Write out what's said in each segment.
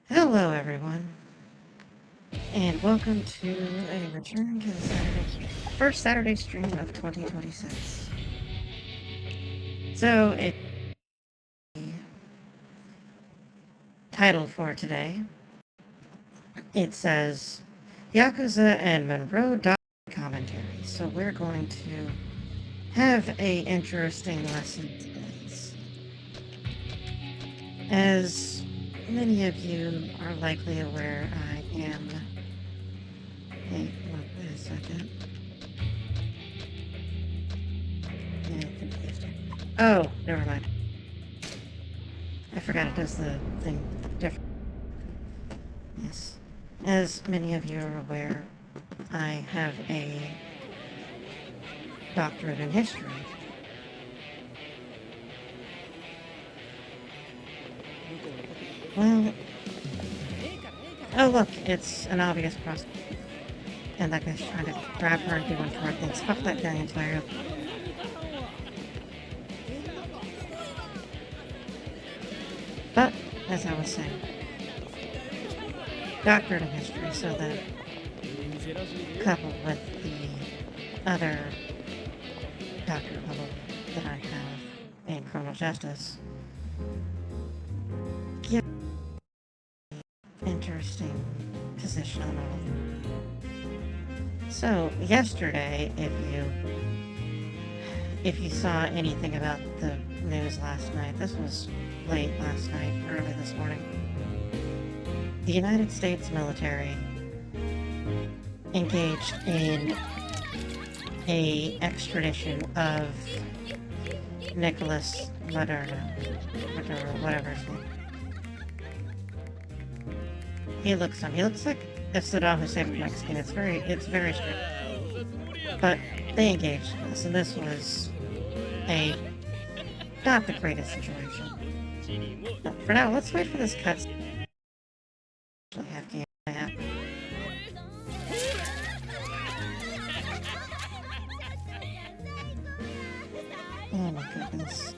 Hello, everyone, and welcome to a return to the first Saturday stream of 2026. So, the title for today, it says Yakuza and Monroe commentary. So we're going to have a interesting lesson today. As many of you are likely aware, I am wait a second. Oh, never mind. I forgot it does the thing different. Yes. As many of you are aware, I have a doctorate in history. Well, oh look, it's an obvious prospect. And that guy's trying to grab her and do untoward things. Fuck that guy entirely. But, as I was saying, doctorate in history, so that coupled with the other doctorate level that I have in criminal justice, give interesting position on all. So yesterday, if you saw anything about the news last night, this was late last night, early this morning. The United States military engaged in a extradition of Nicholas Maduro, whatever his name. He looks like if Saddam Hussein was Mexican. It's very strange. But they engaged in this, and this was not the greatest situation. But for now, let's wait for this cut. Oh my goodness.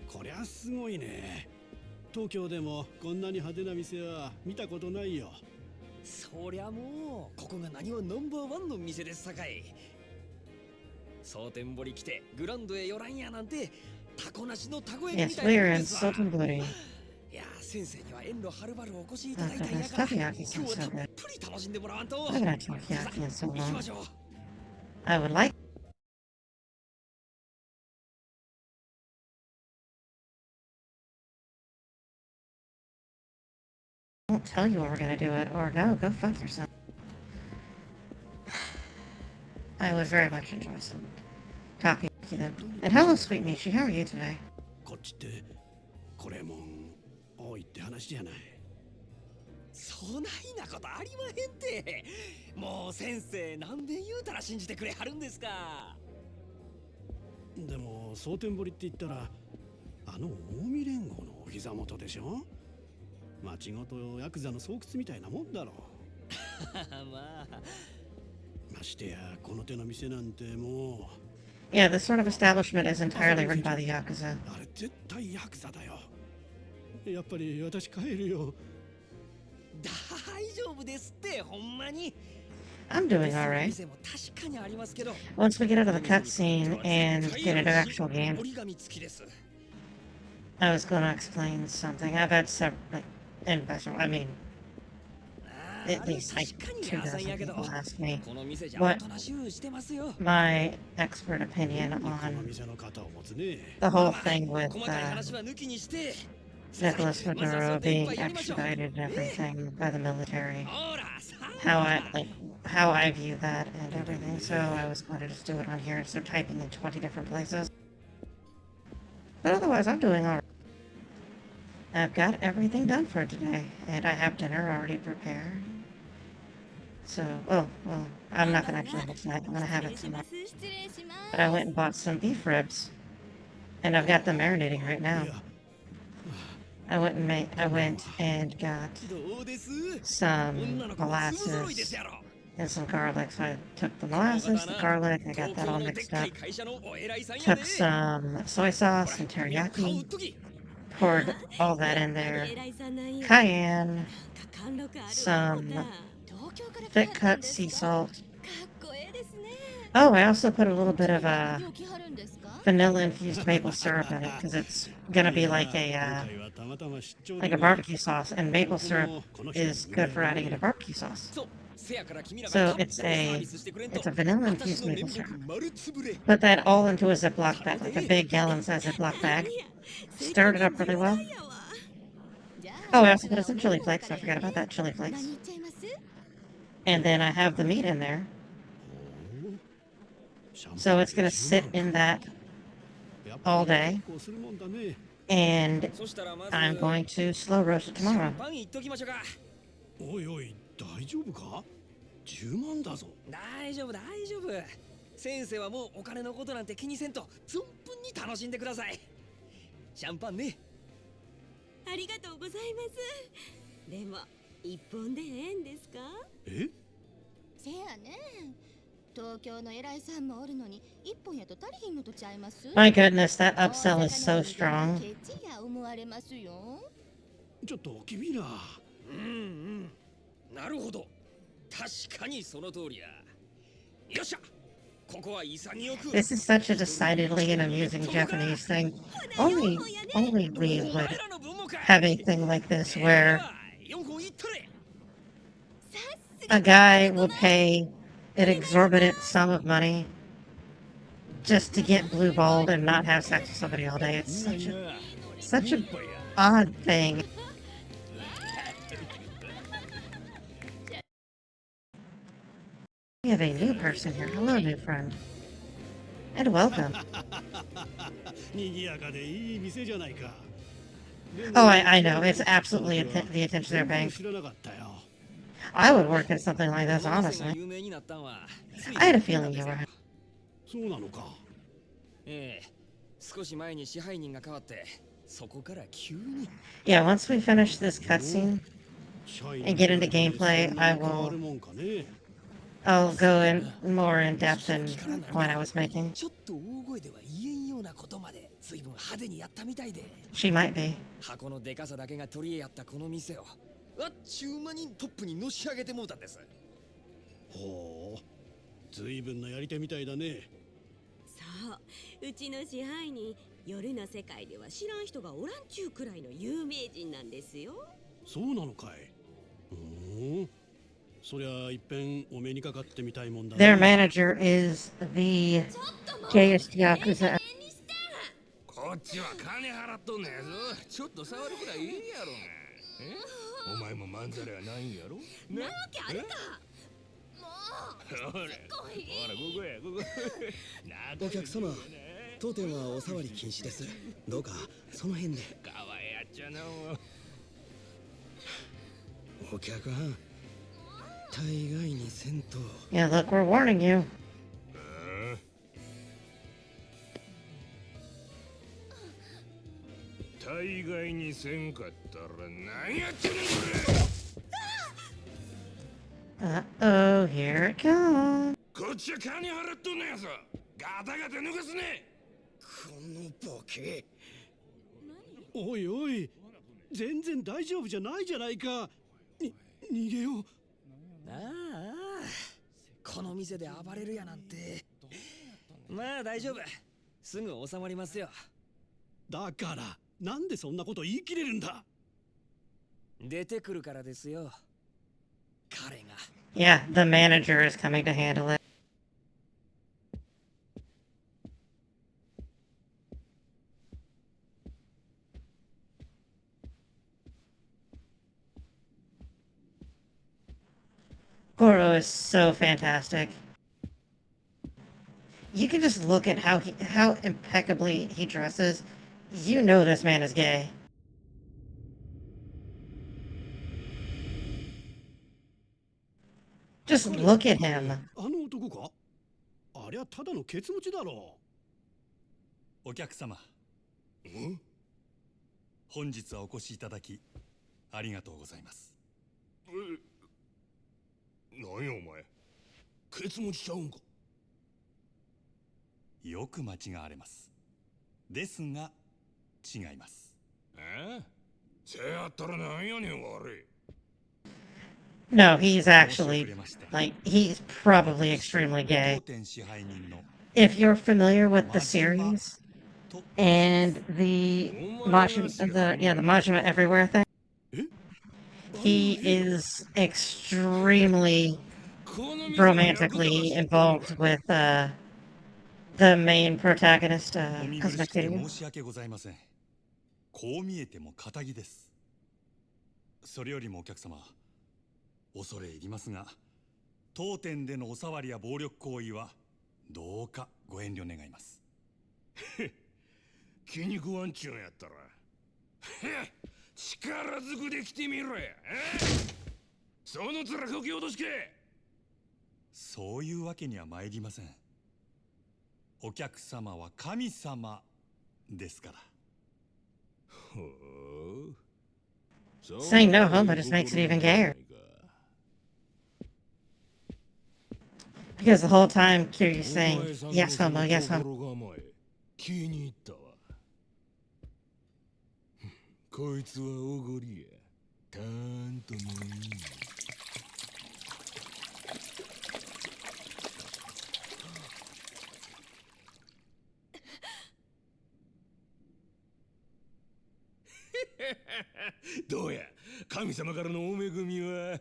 こりゃすごいね。東京でもこんなに派手な店は見たことないよ。そりゃもうここが何はナンバーワンの店ですさかい。蒼天堀来てグランドへ寄らんやなんてタコなしのタコ焼きみたいなですわ。いや先生には遠路はるばるお越しいただいたんやから今日はたっぷり楽しんでもらわんと。行きましょう。I would like. I won't tell you when we're gonna do it, or no, go fuck yourself. I would very much enjoy some talking to them. And hello, sweet Michi, how are you today? こっちってこれもん多いって話じゃない。そないなことありまへんて。もう先生何遍言うたら信じてくれはるんですか。でも蒼天堀って言ったらあの近江連合のお膝元でしょ。町ごとヤクザの巣窟みたいなもんだろう。まあ。ましてやこの手の店なんてもう。Yeah, this sort of establishment is entirely run by the Yakuza. あれ絶対ヤクザだよ。やっぱり私帰るよ。大丈夫ですってほんまに。I'm doing alright. Once we get out of the cutscene and get into actual game, I was going to explain something. I've had several, I mean, at least like 2,000 people ask me what my expert opinion on the whole thing with Nicholas Maduro being extradited and everything by the military. How I view that and everything. So I was going to just do it on here instead of typing in 20 different places. But otherwise, I'm doing alright. I've got everything done for today, and I have dinner already prepared. So, well, I'm not gonna actually have it tonight. I'm gonna have it tomorrow. But I went and bought some beef ribs, and I've got them marinating right now. I went and got some molasses and some garlic. So I took the molasses, the garlic, I got that all mixed up. Took some soy sauce and teriyaki, poured all that in there. Cayenne, some thick cut sea salt. Oh, I also put a little bit of vanilla infused maple syrup in it because it's gonna be like a barbecue sauce, and maple syrup is good for adding into barbecue sauce. So it's a vanilla infused maple syrup. Put that all into a Ziploc bag, like a big gallon size Ziploc bag. Stirred it up really well. Oh, I also put some chili flakes. I forgot about that, chili flakes. And then I have the meat in there. So it's gonna sit in that all day. And I'm going to slow roast it tomorrow. おいおい、大丈夫か？10万だぞ。大丈夫大丈夫。先生はもうお金のことなんて気にせんと存分に楽しんでください。シャンパンね。ありがとうございます。でも一本でええんですか？え？せやね。東京の偉いさんもおるのに一本やと足りひんのとちゃいます？ My goodness, that upsell is so strong. ケチや思われますよ。ちょっと君ら。なるほど。確かにその通りや。よっしゃ。ここは潔く。This is such a decidedly an amusing Japanese thing. Only we would have a thing like this where a guy will pay an exorbitant sum of money just to get blue balled and not have sex with somebody all day. It's such a odd thing. We have a new person here. Hello, new friend. And welcome. Oh, I know. It's absolutely the attention they're paying. I would work at something like this, honestly. I had a feeling you were. そうなのか。ええ、少し前に支配人が変わって、そこから急に。Yeah, once we finish this cutscene and get into gameplay, I'll go in more in depth in what I was making. ちょっと大声では言えんようなことまで随分派手にやったみたいで。She might be. 箱のでかさだけが取り柄やったこの店を、あっちゅう間にトップにのし上げてもうたんです。ほう、随分なやり手みたいだね。そう、うちの支配人、夜の世界では知らん人がおらんちゅうくらいの有名人なんですよ。そうなのかい。そりゃ一遍お目にかかってみたいもんだね。Their manager is the gayest Yakuza. こっちは金払っとんねやぞ。ちょっと触るくらいいいやろが。お前もまんざらはないんやろ。なわけあるか。ほら、ここやここ。お客様、当店はお触り禁止です。どうかその辺で。かわいやっちゃなも。お客はん、大概にせんと。Yeah, look, we're warning you. 大概にせんかったら何やってんねんこれ。Uh-oh, here it comes. こっちは金払っとんねやぞ。ガタガタ抜かすね。このボケ。おいおい、全然大丈夫じゃないじゃないか。逃げよう。ああ、この店で暴れるやなんて。まあ大丈夫。すぐ収まりますよ。だからなんでそんなこと言い切れるんだ。出てくるからですよ。彼が。Yeah, the manager is coming to handle it. Goro is so fantastic. You can just look at how impeccably he dresses. You know this man is gay. Just look at him. あの男か？ありゃただのケツ持ちだろう。お客様。本日はお越しいただきありがとうございます。何やお前。ケツ持ちちゃうんか。よく間違われます。ですが違います。せやったらなんやねん悪い。 No, he's actually, like, he's probably extremely gay. 当店支配人の If you're familiar with the series and the Majima Everywhere thing, he is extremely romantically involved with the main protagonist, お見苦しくて Cosmic 申し訳ございません。こう見えても堅気です。それよりもお客様、恐れ入りますが、当店でのお触りや暴力行為はどうかご遠慮願います。気に食わんちゅうんやったら力ずくで来てみろや。その面こき落としけ。そういうわけには参りません。お客様は神様ですから。ほう。 Saying no homo just makes it even gayer. Because the whole time Kiryu's saying, yes homo, yes homo. 気に入ったわ。こいつはおごりや。たんともいい。どうや、神様からのお恵みは。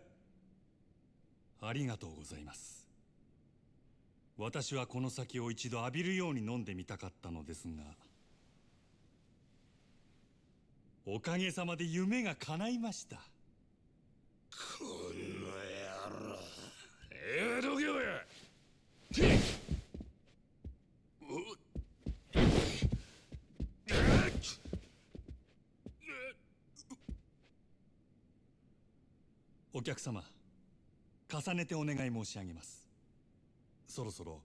ありがとうございます。私はこの酒を一度浴びるように飲んでみたかったのですが、おかげさまで夢が叶いました。この野郎。どけよや。お客様、重ねてお願い申し上げます。そろそろ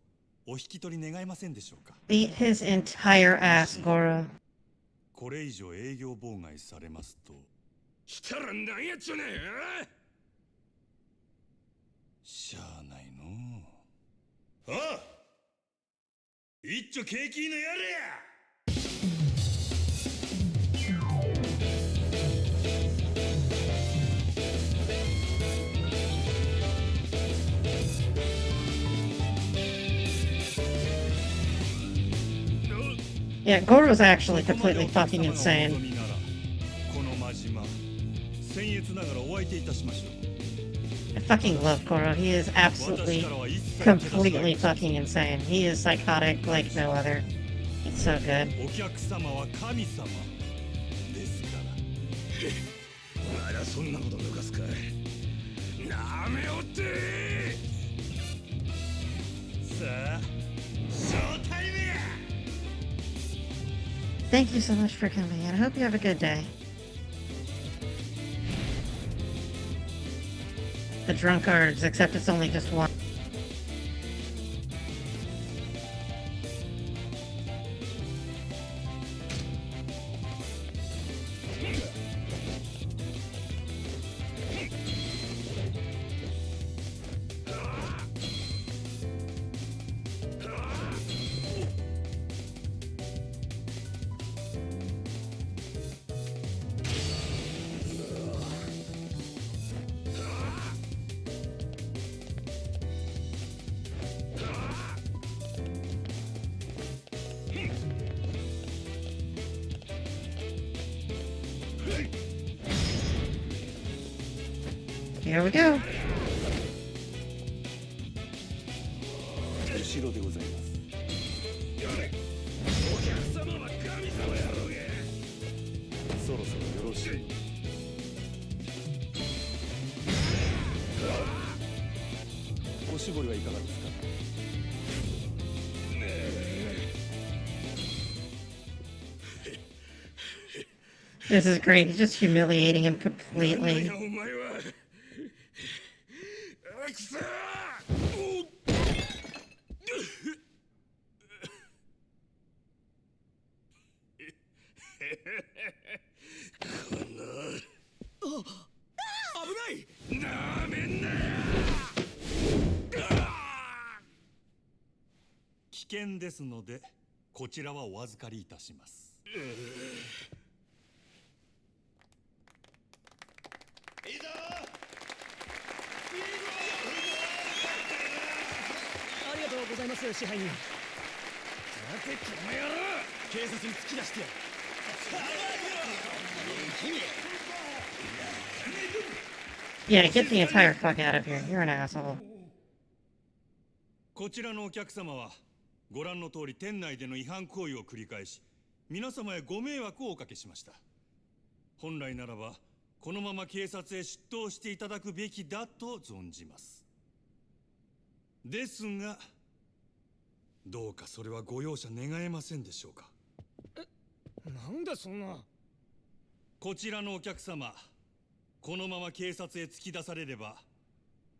お引き取り願えませんでしょうか。 Beat his entire ass, Goro. これ以上営業妨害されますと。したらなんやっちゃねえ。しゃあないのう。ああ、一丁景気のやれや。Yeah, Goro's actually completely fucking insane. この真島、僭越ながらお相手いたしましょう。 I fucking love Goro. He is absolutely, completely fucking insane. He is psychotic like no other. It's so good. お客様は神様ですから。まだそんなこと抜かすか。なめおって。さあ、ショータイムや。 Thank you so much for coming, and I hope you have a good day. The drunkards, except it's only just one. Here we go. 後ろでございます。お客様は神様やろうが。そろそろよろしい。おしぼりはいかがですか。 This is great. He's just humiliating him completely. お前は。くそー。危ない。なめんなよ。険ですので、こちらはお預かりいたします。いいぞありがとうございます支配人。待てこの野郎、警察に突き出してやる。Yeah, get the entire fuck out of here. You're an asshole. こちらのお客様はご覧の通り店内での違反行為を繰り返し、皆様へご迷惑をおかけしました。本来ならばこのまま警察へ出頭していただくべきだと存じます。ですがどうかそれはご容赦願えませんでしょうか。なんだそんな。こちらのお客様、このまま警察へ突き出されれば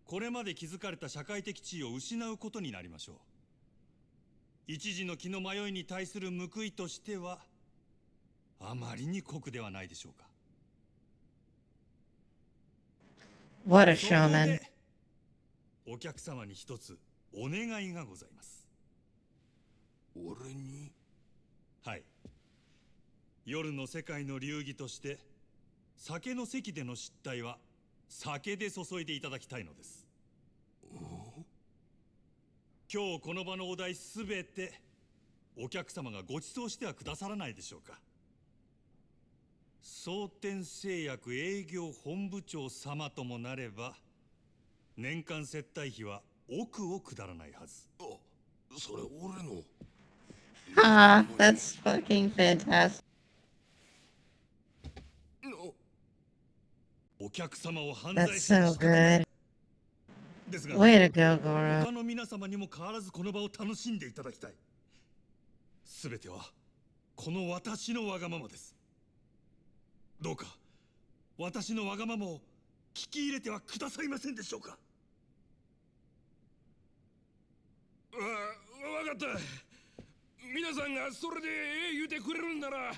これまで築かれた社会的地位を失うことになりましょう。一時の気の迷いに対する報いとしてはあまりに酷ではないでしょうか。What a そこ showman. でお客様に一つお願いがございます。俺に？はい。夜の世界の流儀として酒の席での失態は酒で注いでいただきたいのです。今日この場のお題すべてお客様がご馳走してはくださらないでしょうか。蒼天製薬営業本部長様ともなれば年間接待費は億を下らないはず。それ俺の。Ah, that's fucking fantastic. お客様を犯罪 That's 者に so 仕掛けない good. ですが Way to go, Goro. 他の皆様にも変わらずこの場を楽しんでいただきたい。すべてはこの私のわがままです。どうか私のわがままを聞き入れてはくださいませんでしょうか。わかった。皆さんがそれで言うてくれるんなら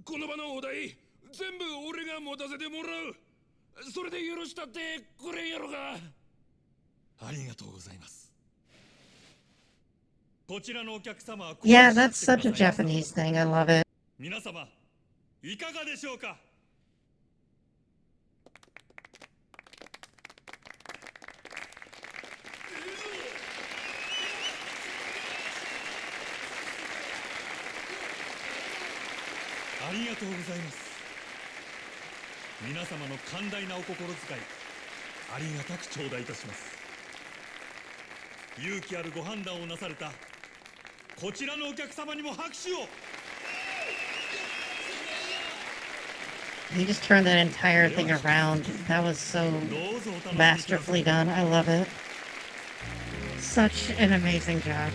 この場のお題全部俺が持たせてもらう。それで許したってくれんやろか。ありがとうございます。こちらのお客様は Yeah, that's such a Japanese thing. I love it. 皆様いかがでしょうか。ありがとうございます。皆様の寛大なお心遣いありがたく頂戴いたします。勇気あるご判断をなされたこちらのお客様にも拍手を。 He just turned that entire thing around. That was so どうぞお楽しみください。 masterfully done. I love it. Such an amazing job.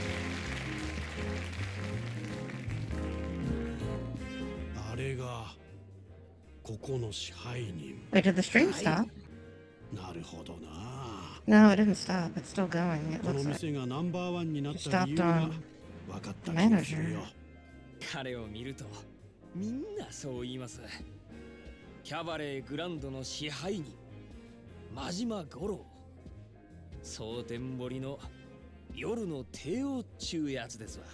あれがここの支配人。 Wait, did the stream stop? なるほどな。 No, it didn't stop. It's still going. It この looks like 店がナンバーワンになった stopped 理由が on 分かった気がするよ。彼を見るとみんなそう言います。キャバレーグランドの支配人真島五郎、蒼天堀の夜の帝王っちゅうやつですわ。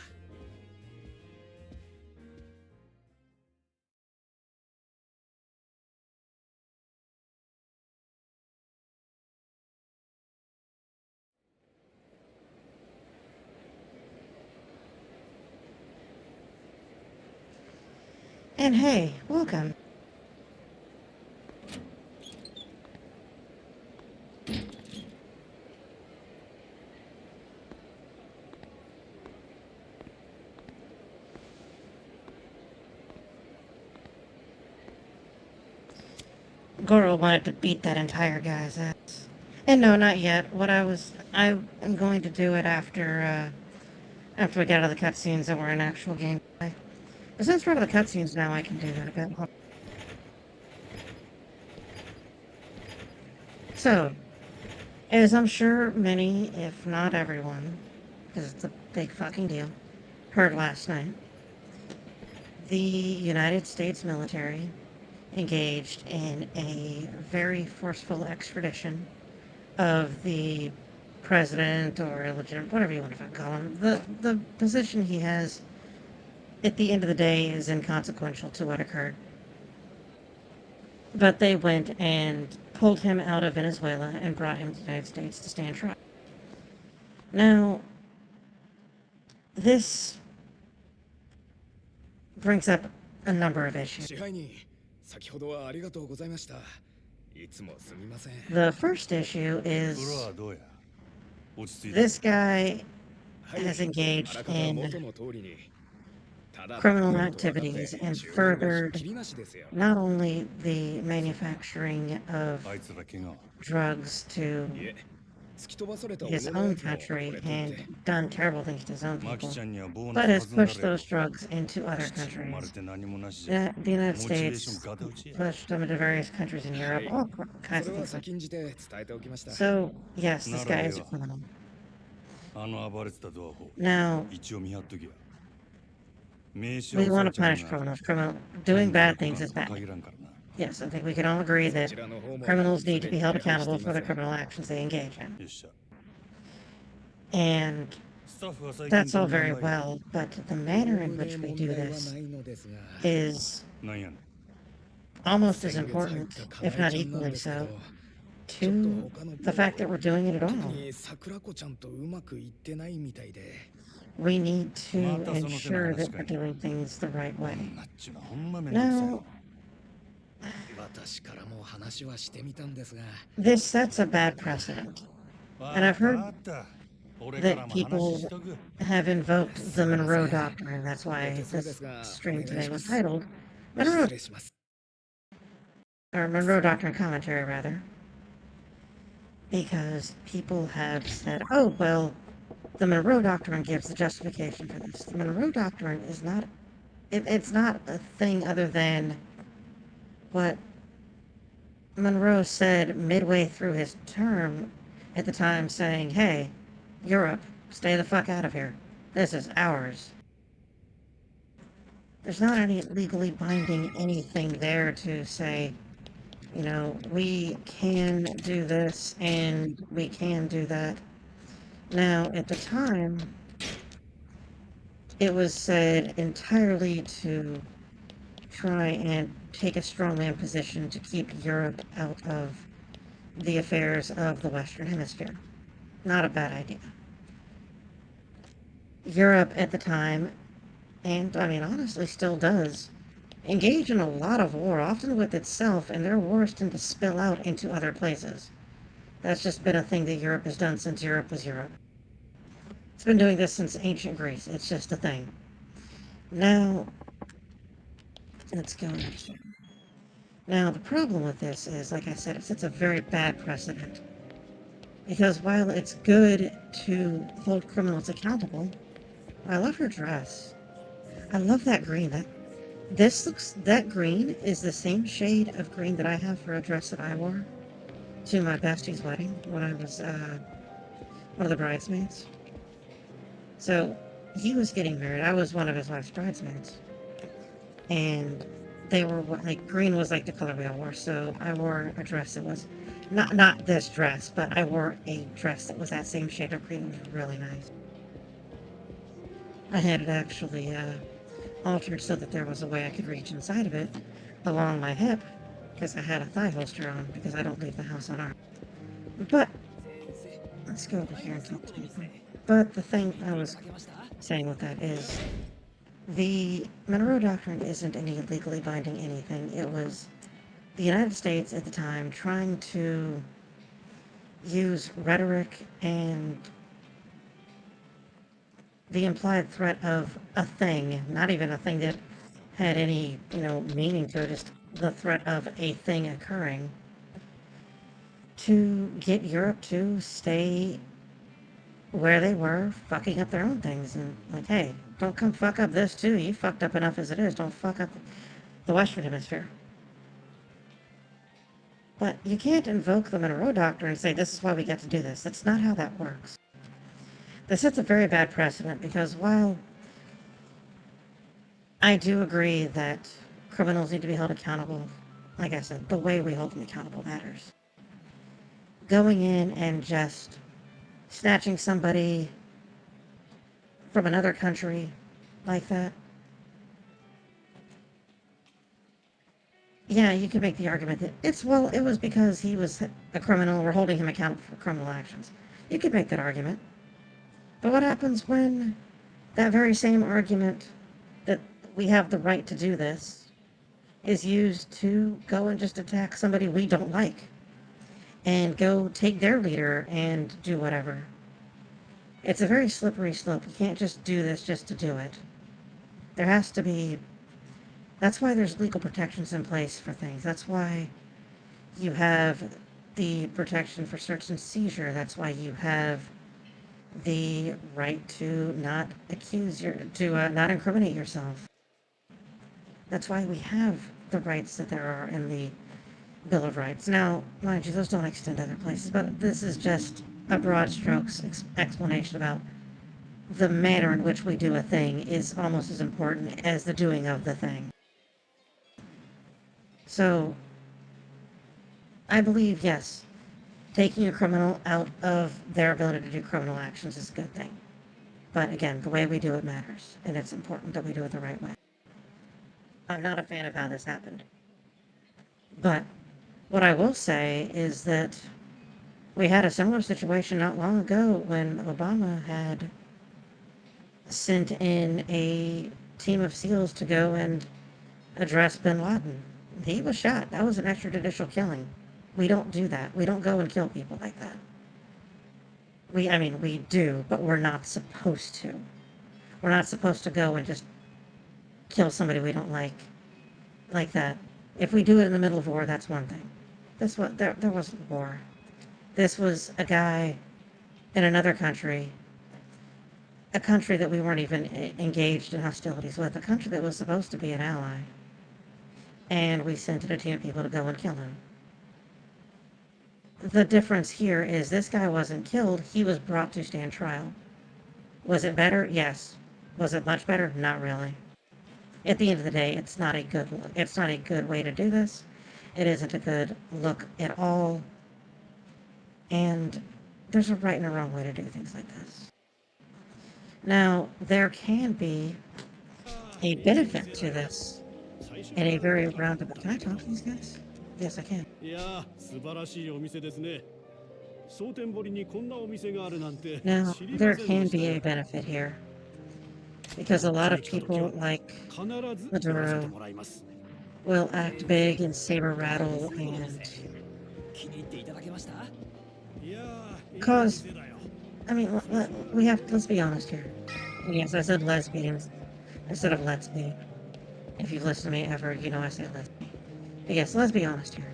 And hey, welcome. Goro wanted to beat that entire guy's ass. And no, not yet. I am going to do it after we get out of the cutscenes and we're in actual gameplay. But since we're out of the cutscenes now, I can do that a bit. So, as I'm sure many, if not everyone, because it's a big fucking deal, heard last night, the United States military engaged in a very forceful extradition of the president or illegitimate, whatever you want to call him, the position he has at the end of the day is inconsequential to what occurred. But they went and pulled him out of Venezuela and brought him to the United States to stand trial. Now, this brings up a number of issues. 支配人、先ほどはありがとうございました。いつもすみません。 The first issue 風呂 is はどうや落ち着いた this guy has engaged in criminal activities and furthered not only the manufacturing of あいつら怪我は drugs to his own country and done terrible things to his own マキ people, ちゃんには棒 but な has はずな pushed れ those drugs into other 生まれ countries. て何もなしじゃ The United モチベーショ States ンガタ落ちや pushed them into various countries in Europe, all kinds そ of れは things. 先んじて伝えておきました。 So, yes, this guy is a なら criminal. あの暴れてたドアホ Now, 一応見張っときや名刺 we は want to punish criminals. Doing bad things is bad. 限らんからな Yes, I think we can all agree that criminals need to be held accountable for the criminal actions they engage in. よっしゃ And スタッフは最 that's 近 all どんな very 名前 well, but the manner in which we do this is なんやねん almost as important, if not equally so, to the fact that we're doing it at all. 桜子ちゃんとうまくいってないみたいで。 We need to ensure that we're doing things the right way. なっちゅうのはほんまめんどくさい Now, わ私からも話はしてみたんですが。 this sets a bad precedent. And I've heard わかった俺から that も people 話しとく have invoked the Monroe Doctrine. That's why this stream today was titled Monroe, 失礼します。 or Monroe Doctrine Commentary, rather. Because people have said, oh, well, the Monroe Doctrine gives the justification for this. The Monroe Doctrine is not, it's not a thing other than what Monroe said midway through his term at the time, saying, hey, Europe, stay the fuck out of here. This is ours. There's not any legally binding anything there to say, you know, we can do this and we can do that. Now, at the time, it was said entirely to try and take a strongman position to keep Europe out of the affairs of the Western Hemisphere. Not a bad idea. Europe at the time, and I mean honestly still does, engage in a lot of war, often with itself, and their wars tend to spill out into other places. That's just been a thing that Europe has done since Europe was Europe. It's been doing this since ancient Greece. It's just a thing. Now, let's go next year. Now, the problem with this is, like I said, it sets a very bad precedent. Because while it's good to hold criminals accountable, I love her dress. I love that green. That green is the same shade of green that I have for a dress that I wore to my bestie's wedding when I was one of the bridesmaids. So he was getting married. I was one of his wife's bridesmaids. And they were like, green was like the color we all wore. So I wore a dress that was not this dress, but I wore a dress that was that same shade of green. It was really nice. I had it actually altered so that there was a way I could reach inside of it along my hip, because I had a thigh holster on, because I don't leave the house unarmed. But let's go over here and talk to people. But the thing I was saying with that is, the Monroe Doctrine isn't any legally binding anything. It was the United States at the time trying to use rhetoric and the implied threat of a thing, not even a thing that had any, meaning to it, just the threat of a thing occurring, to get Europe to stay where they were, fucking up their own things. And like, hey, don't come fuck up this too. You fucked up enough as it is. Don't fuck up the Western Hemisphere. But you can't invoke the Monroe Doctrine and say, this is why we get to do this. That's not how that works. This sets a very bad precedent, because while I do agree that criminals need to be held accountable, like I said, the way we hold them accountable matters. Going in and just snatching somebody from another country like that. Yeah, you could make the argument that it was because he was a criminal, we're holding him accountable for criminal actions. You could make that argument. But what happens when that very same argument that we have the right to do this is used to go and just attack somebody we don't like and go take their leader and do whatever? It's a very slippery slope. You can't just do this just to do it. There has to be... That's why there's legal protections in place for things. That's why you have the protection for search and seizure. That's why you have the right to not not incriminate yourself. That's why we have the rights that there are in the Bill of Rights. Now, mind you, those don't extend to other places, but this is just a broad strokes explanation about the manner in which we do a thing is almost as important as the doing of the thing. So, I believe, yes, taking a criminal out of their ability to do criminal actions is a good thing. But again, the way we do it matters, and it's important that we do it the right way. I'm not a fan of how this happened. But what I will say is that we had a similar situation not long ago when Obama had sent in a team of SEALs to go and address bin Laden. He was shot. That was an extrajudicial killing. We don't do that. We don't go and kill people like that. We do, but we're not supposed to. We're not supposed to go and just kill somebody we don't like that. If we do it in the middle of war, that's one thing. There wasn't war. This was a guy in another country, a country that we weren't even engaged in hostilities with, a country that was supposed to be an ally. And we sent in a team of people to go and kill him. The difference here is this guy wasn't killed, he was brought to stand trial. Was it better? Yes. Was it much better? Not really. At the end of the day, it's not a good way to do this. It isn't a good look at all. And there's a right and a wrong way to do things like this. Now, there can be a benefit to this in a very roundabout... Can I talk to these guys? Yes, I can. Now, there can be a benefit here. Because a lot of people like Maduro will act big and saber rattle and cause... let's be honest here. Yes, I said lesbians instead of let's be. If you've listened to me ever, you know I say let's be. But yes, let's be honest here.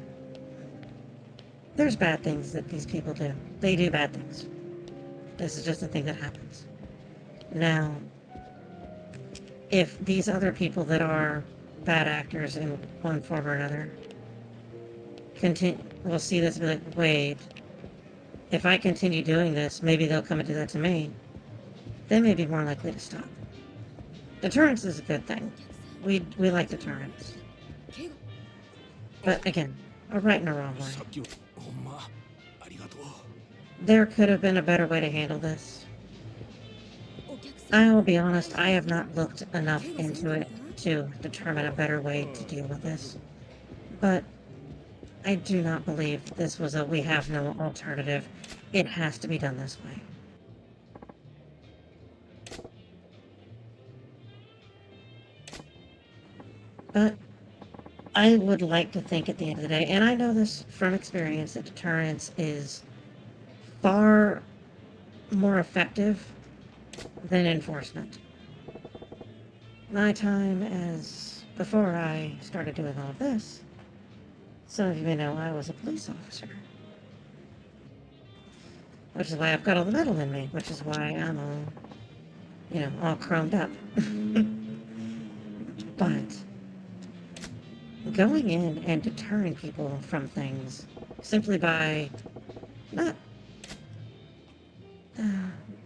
There's bad things that these people do. They do bad things. This is just a thing that happens. Now, if these other people that are bad actors in one form or another will see this and be like, wait, if I continue doing this, maybe they'll come and do that to me. They may be more likely to stop. Deterrence is a good thing. We like deterrence. But again, a right and a wrong way. There could have been a better way to handle this. I will be honest, I have not looked enough into it to determine a better way to deal with this. But I do not believe this was we have no alternative. It has to be done this way. But I would like to think at the end of the day, and I know this from experience, that deterrence is far more effective than enforcement. My time as before I started doing all of this, some of you may know I was a police officer. Which is why I've got all the metal in me, which is why I'm all chromed up. But going in and deterring people from things simply by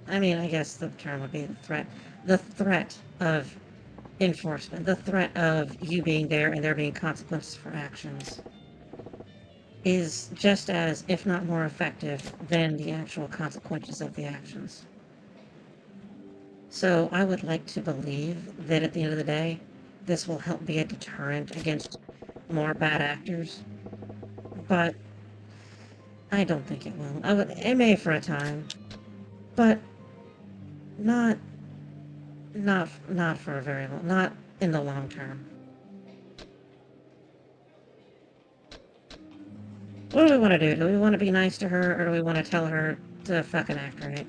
I guess the term would be the threat of enforcement, the threat of you being there and there being consequences for actions is just as, if not more effective, than the actual consequences of the actions. So I would like to believe that at the end of the day, this will help be a deterrent against more bad actors, but I don't think it will. It may for a time, but not, not for a very long, not in the long term. What do we want to do? Do we want to be nice to her, or do we want to tell her to fucking act right?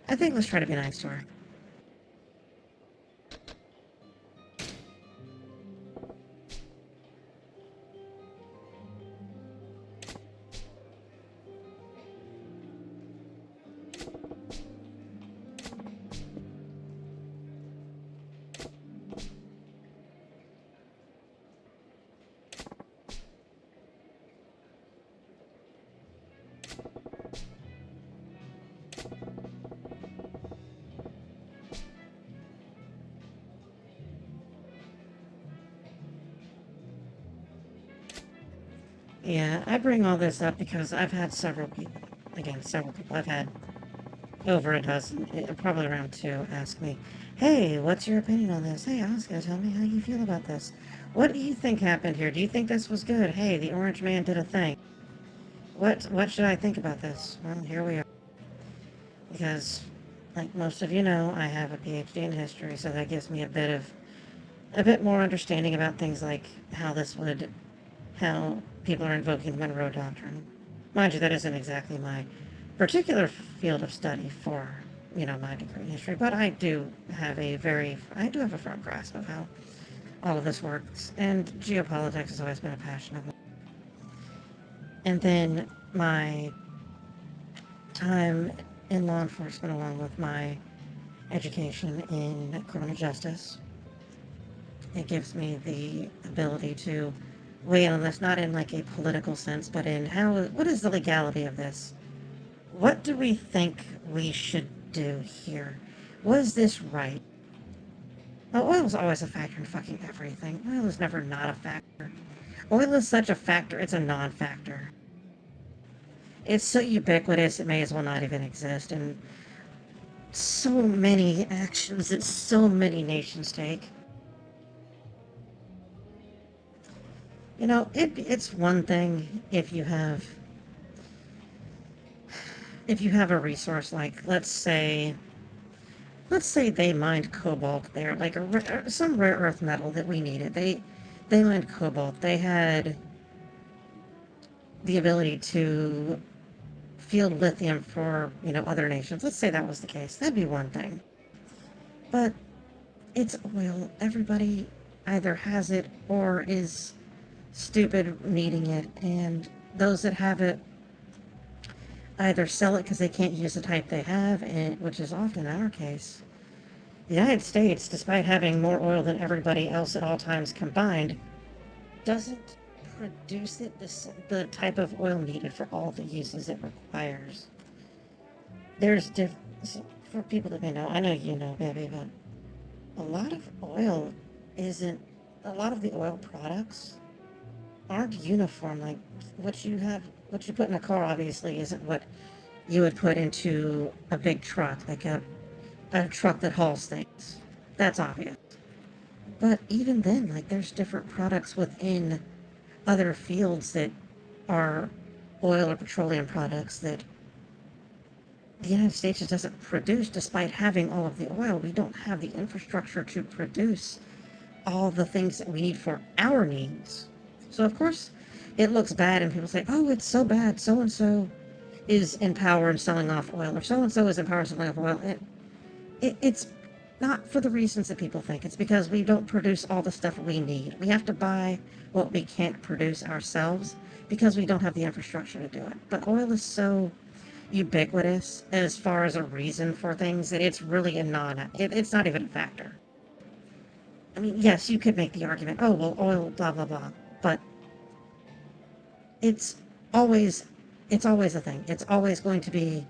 I think let's try to be nice to her. Yeah, I bring all this up because I've had several people, again, several people, I've had over a dozen, probably around two, ask me, hey, what's your opinion on this? Hey, Oscar, tell me how you feel about this. What do you think happened here? Do you think this was good? Hey, the orange man did a thing. What should I think about this? Well, here we are. Because, like most of you know, I have a PhD in history, so that gives me a bit more understanding about things like how people are invoking the Monroe Doctrine. Mind you, that isn't exactly my particular field of study for, my degree in history, but I do have a firm grasp of how all of this works, and geopolitics has always been a passion of mine. And then my time in law enforcement, along with my education in criminal justice, it gives me the ability to weigh in on this, not in like a political sense, but in what is the legality of this? What do we think we should do here? Was this right? Well, oil is always a factor in fucking everything. Oil is never not a factor. Oil is such a factor, it's a non-factor. It's so ubiquitous, it may as well not even exist, and so many actions that so many nations take. It's one thing if you have a resource like, let's say they mined cobalt there, like some rare earth metal that we needed. They mined cobalt. They had the ability to field lithium for, other nations. Let's say that was the case. That'd be one thing. But it's oil. Everybody either has it or is stupid needing it, and those that have it either sell it because they can't use the type they have, which is often our case. The United States, despite having more oil than everybody else at all times combined, doesn't produce the type of oil needed for all the uses it requires. There's for people that may know, I know you know, baby, but a lot of oil isn't, a lot of the oil products aren't uniform. Like what you put in a car obviously isn't what you would put into a big truck, like a truck that hauls things. That's obvious. But even then, like there's different products within other fields that are oil or petroleum products that the United States just doesn't produce. Despite having all of the oil, we don't have the infrastructure to produce all the things that we need for our needs. So of course it looks bad and people say, oh, it's so bad, so and so is in power and selling off oil, or so and so is in power selling off oil. It's Not for the reasons that people think. It's because we don't produce all the stuff we need. We have to buy what we can't produce ourselves because we don't have the infrastructure to do it. But oil is so ubiquitous as far as a reason for things that it's really it's not even a factor. I mean, yes, you could make the argument, oh, well, oil, blah, blah, blah. But it's always, it's always a thing. It's always going to be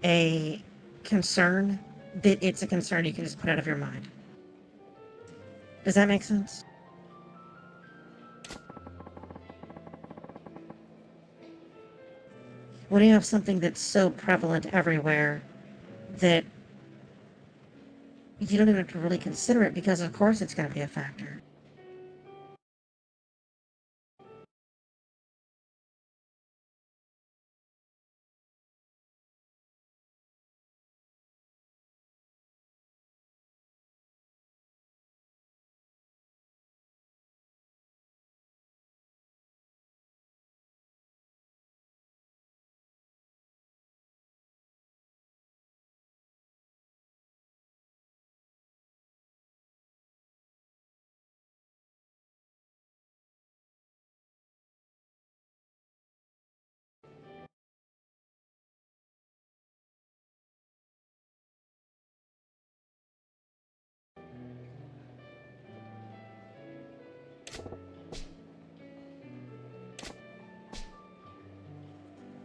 a concern that it's a concern you can just put out of your mind. Does that make sense? When you have something that's so prevalent everywhere that you don't even have to really consider it because of course it's going to be a factor.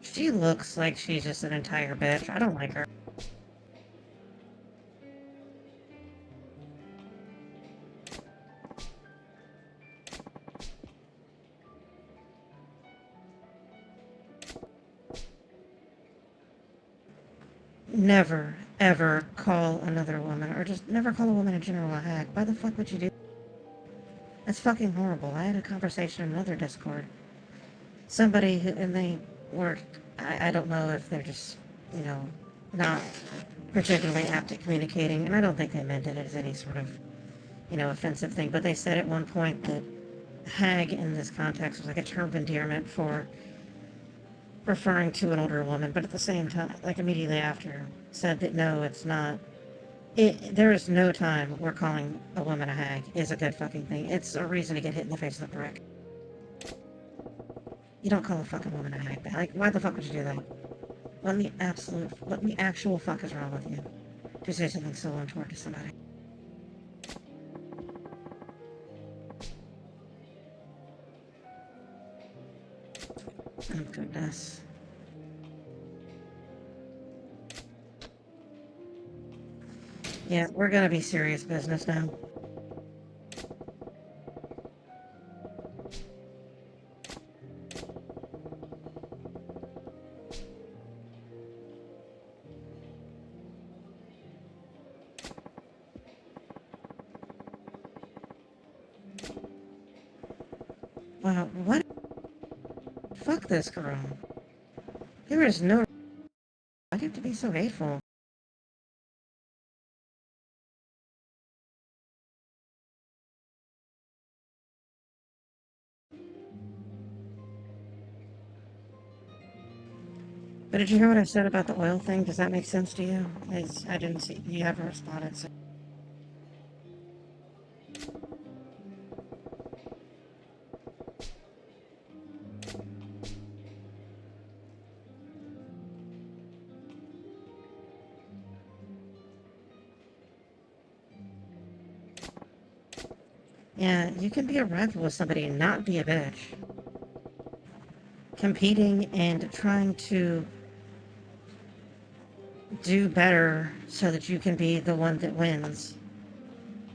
She looks like she's just an entire bitch. I don't like her. Never, ever call another woman, or just never call a woman in general a hag. Why the fuck would you do that? That's fucking horrible. I had a conversation in another Discord. Somebody who, and they were, I don't know if they're just, you know, not particularly apt at communicating, and I don't think they meant it as any sort of, you know, offensive thing, but they said at one point that hag in this context was like a term of endearment for referring to an older woman, but at the same time, like immediately after, said that no, it's not. There is no time where calling a woman a hag is a good fucking thing. It's a reason to get hit in the face with a brick. You don't call a fucking woman a hag. Like, why the fuck would you do that? What the actual fuck is wrong with you? To say something so untoward to somebody. Oh goodness. Yeah, we're gonna be serious business now. Wow, what? Fuck this girl. There is no... Why do you have to be so hateful? But did you hear what I said about the oil thing? Does that make sense to you? I didn't see... You haven't responded, so... Yeah, you can be a rival with somebody and not be a bitch. Competing and trying to do better so that you can be the one that wins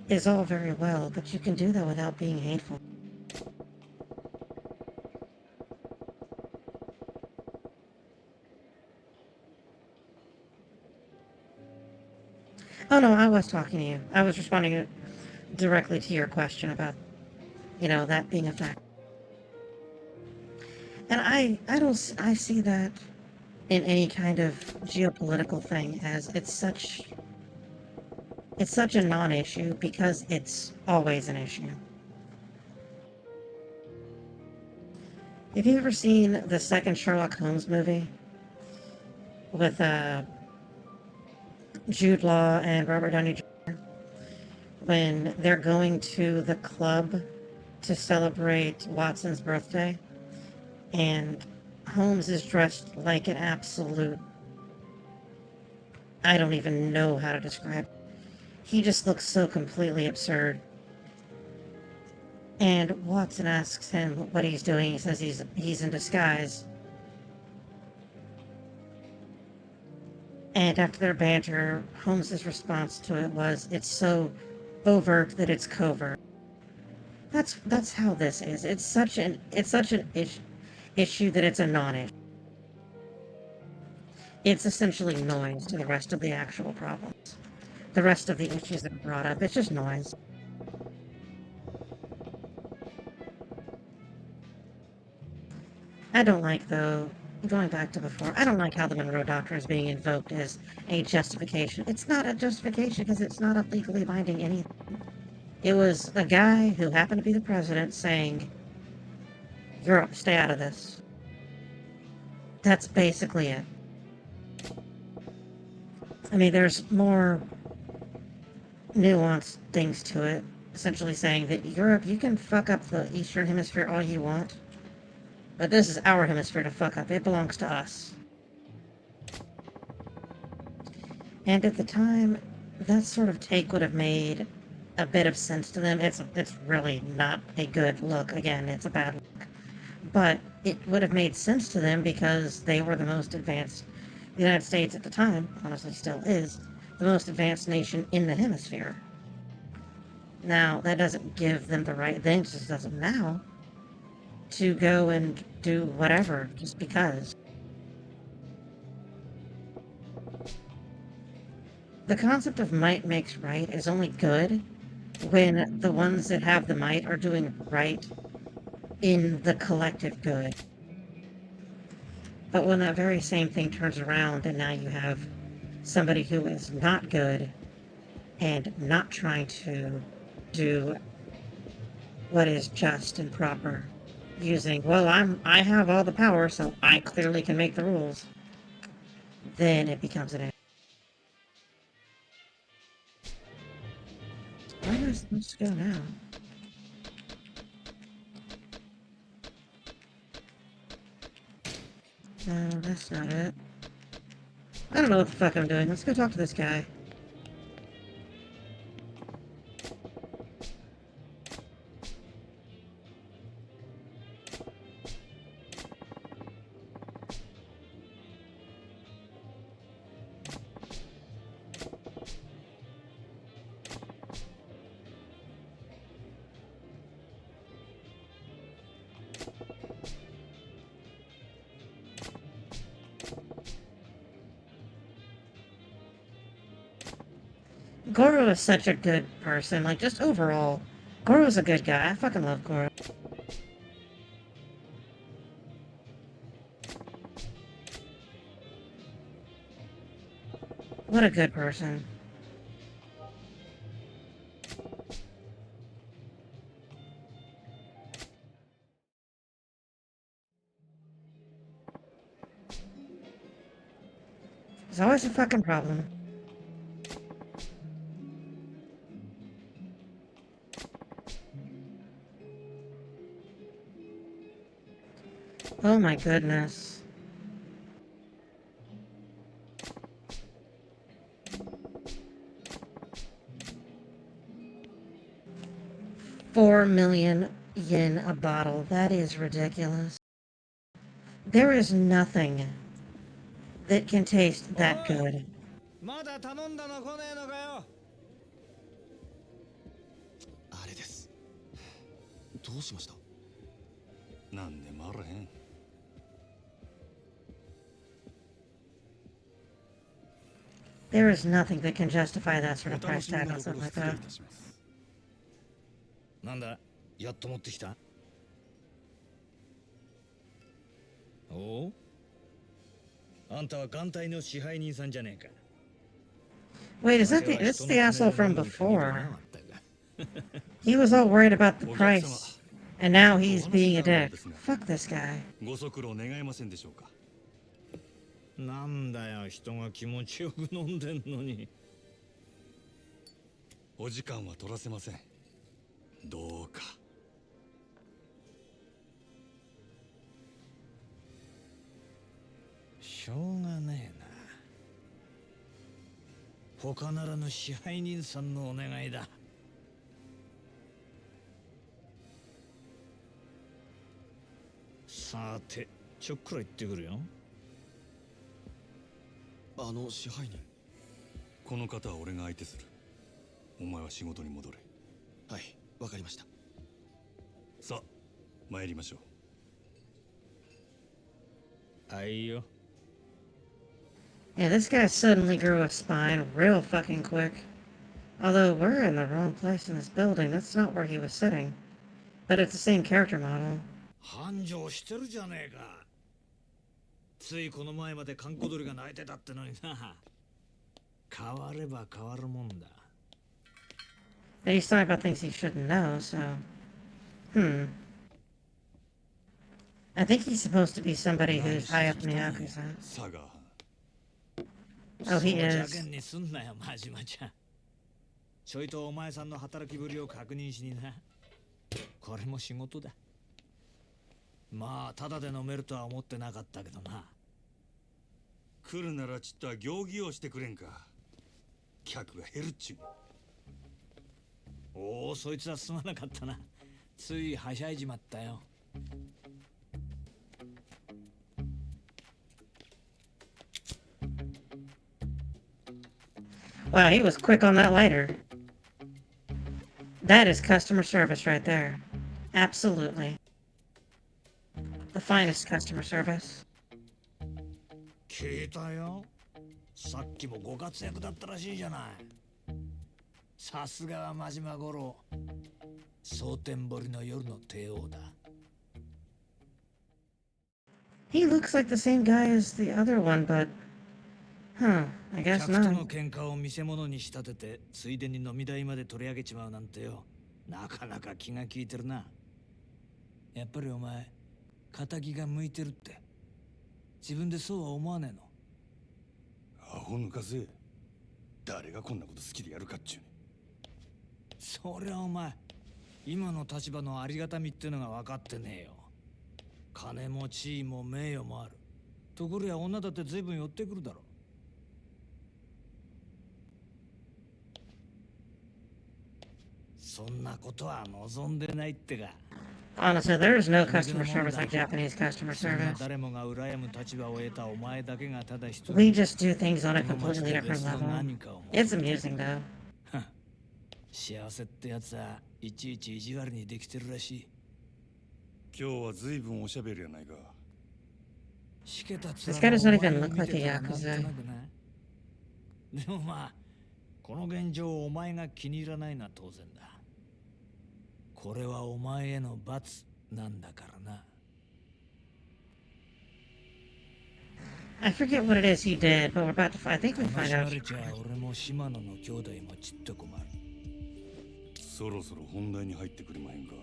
is all very well, but you can do that without being hateful. Oh no, I was talking to you. I was responding directly to your question about, you know, that being a fact. And I see that in any kind of geopolitical thing as it's such a non-issue because it's always an issue. Have you ever seen the second Sherlock Holmes movie with Jude Law and Robert Downey Jr.? when they're going to the club to celebrate Watson's birthday, and Holmes is dressed like an absolute... I don't even know how to describe it. He just looks so completely absurd. And Watson asks him what he's doing. He says he's in disguise. And after their banter, Holmes's response to it was, "It's so overt that it's covert." That's how this is. It's such an issue that it's a non-issue. It's essentially noise to the rest of the actual problems. The rest of the issues that are brought up, it's just noise. I don't like, though, going back to before, I don't like how the Monroe Doctrine is being invoked as a justification. It's not a justification because it's not a legally binding anything. It was a guy who happened to be the president saying, "Europe, stay out of this." That's basically it. I mean, there's more nuanced things to it. Essentially saying that Europe, you can fuck up the Eastern Hemisphere all you want, but this is our hemisphere to fuck up. It belongs to us. And at the time, that sort of take would have made a bit of sense to them. It's really not a good look. Again, it's a bad look. But it would have made sense to them because they were the most advanced. The United States at the time, honestly still is, the most advanced nation in the hemisphere. Now, that doesn't give them the right thing, just doesn't now, to go and do whatever, just because. The concept of might makes right is only good when the ones that have the might are doing right in the collective good. But when that very same thing turns around and now you have somebody who is not good and not trying to do what is just and proper, using, well, I have all the power, so I clearly can make the rules, then it becomes an issue. Where am I supposed to go now? No, that's not it. I don't know what the fuck I'm doing. Let's go talk to this guy. Goro is such a good person, like, just overall. Goro's a good guy. I fucking love Goro. What a good person. There's always a fucking problem. Oh my goodness. $4 million a bottle. That is ridiculous. There is nothing that can taste that good. まだ頼んだの来ねえのかよ。あれです。どうしました？なんでもあらへん。There is nothing that can justify that sort of price tag on something like that. なんだ、やっと持ってきた？おう？あんたは艦隊の支配人さんじゃねえか。Wait, is that that's the asshole from before? He was all worried about the price, and now he's being a dick. Fuck this guy. ご足労願えませんでしょうか。なんだよ、人が気持ちよく飲んでんのに。お時間は取らせません。どうか。しょうがねえな。他ならぬ支配人さんのお願いだ。さて、ちょっくら行ってくるよ。支配人。この方は俺が相手する。お前は仕事に戻れ。はい、わかりました。さあ、参りましょう。はいよ。Yeah, this guy suddenly grew a spine real fucking quick. Although we're in the wrong place in this building, that's not where he was sitting. But it's the same character model. 繁盛してるじゃねえか。ついこの前まで閑古鳥が鳴いてたってのにな。変われば変わるもんだ。 And he's talking about things he shouldn't know, so... I think he's supposed to be somebody who's high up in the Yakuza. 佐賀。 Oh, he そうじゃ is. けんにすんなよ、マジマちゃん。ちょいとお前さんの働きぶりを確認しにな。これも仕事だ。まあ、ただで飲めるとは思ってなかったけどな。来るならちっとは行儀をしてくれんか。客が減るっちゅう。おお、そいつはすまなかったな。ついはしゃいじまったよ。Wow, he was quick on that lighter. That is customer service right there. Absolutely. The finest customer service. 聞いたよ。さっきもご活躍だったらしいじゃない。さすがは真島五郎。蒼天堀の夜の帝王だ。He looks like the same guy as the other one, but... Huh, I guess 客と not. の喧嘩を見せ物に仕立てて、ついでに飲み代まで取り上げちまうなんてよ。なかなか気が利いてるな。やっぱりお前、仇が向いてるって。自分でそうは思わねえの。アホ抜かせ。誰がこんなこと好きでやるかっちゅうね。そりゃお前、今の立場のありがたみってのが分かってねえよ。金も地位も名誉もある。ところや女だって随分寄ってくるだろ。そんなことは望んでないってか。 Honestly, there is no customer service like Japanese customer そんな service. 誰もが羨む立場を得たお前だけがただ一人。 We just do things on a completely different level. It's amusing, though. 幸せってやつはいちいち意地悪にできてるらしい。今日は随分おしゃべりやないか。 しけた面 This guy does not のお even 前を look 見 like て a たらなんと Yakuza. なくな。でもまあ、この現状をお前が気に入らないのは当然だ。これはお前への罰なんだからな。 I forget what it is he did, but we're about to. I think we 話 find し慣 out. れちゃ俺も島野の兄弟もちっと困る。そろそろ本題に入ってくれまへんか。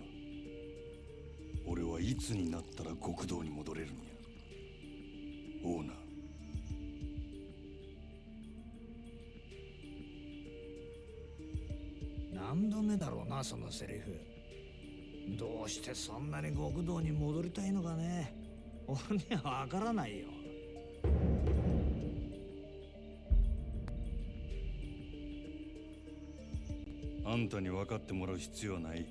俺はいつになったら極道に戻れるんや。オーナー。何度目だろうな、そのセリフ。どうしてそんなに極道に戻りたいのかね。俺にはわからないよ。あんたに分かってもらう必要はない。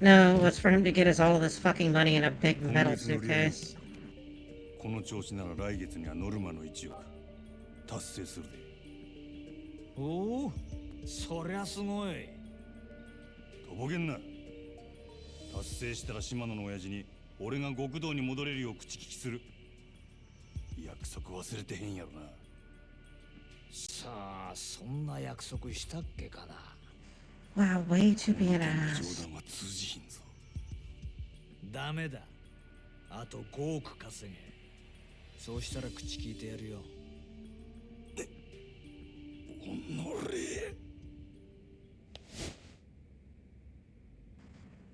No, it's for him to get us all of this fucking money in a big metal suitcase. この調子なら来月にはノルマの1億達成するで。おお、そりゃすごい。とぼけんな。達成したら島野の親父に俺が極道に戻れるよう口利きする。約束忘れてへんやろな。さあ、そんな約束したっけかな。 Wow, way to be an 冗 ass. 談は通じひんぞ。ダメだ。あと5億稼げ。そうしたら口聞いてやるよ。おのれ。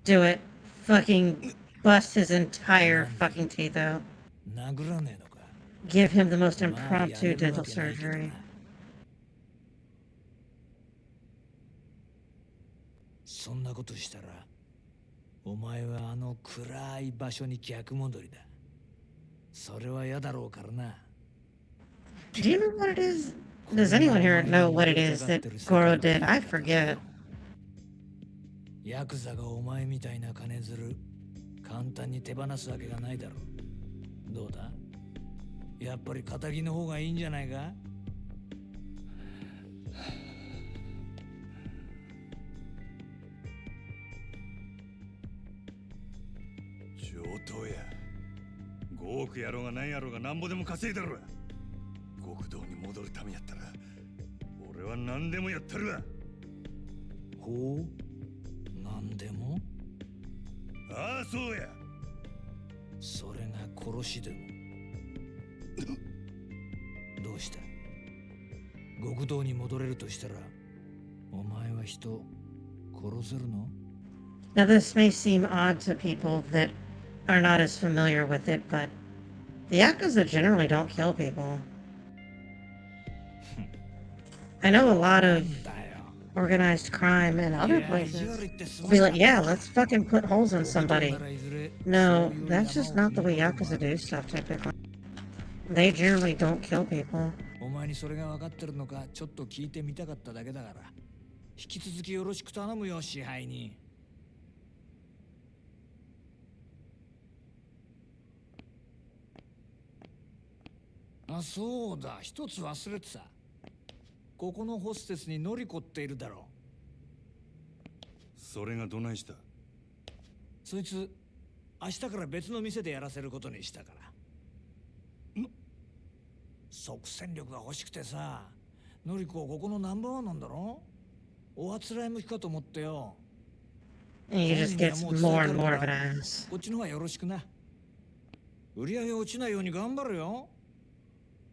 Do it. Fucking bust his entire fucking teeth out. 殴らねえのか。give him the most まあや impromptu れる dental わけないけど surgery. な。そんなことしたらお前はあの暗い場所に逆戻りだ。それは嫌だろうからな。 Do you know what it is? こ Does れが anyone お here 前 know の what 戻 it り is たがっ that てる世 Goro 界の did? 生 I き方だ forget. ヤクザがお前みたいな金づる簡単に手放すわけがないだろう。どうだ、やっぱり仇の方がいいんじゃないか。上等や。5億やろうが何やろうがなんぼでも稼いだろ。極道に戻るためやったら俺は何でもやったるわ。ほう、なんでも。ああそうや。それが殺しでも。どうした、極道に戻れるとしたらお前は人殺せるの？ Now, this may seem odd to people that are not as familiar with it, but the Yakuza generally don't kill people. I know a lot of organized crime in other places will be like, yeah, let's fucking put holes in somebody. No, that's just not the way Yakuza do stuff typically. They generally don't kill people. お前にそれが分かってるのかちょっと聞いてみたかっただけだから、引き続きよろしく頼むよ、支配人。あ、そうだ、一つ忘れてた。ここのホステスにノリコっているだろう。それがどないした？そいつ明日から別の店でやらせることにしたから。即戦力が欲しくてさ、ノリコここのナンバーワンなんだろ。おあつらい向きかと思ってよ。 And he just gets more and more of an ass. こっちの方がよろしくな。売り上げ落ちないように頑張るよ。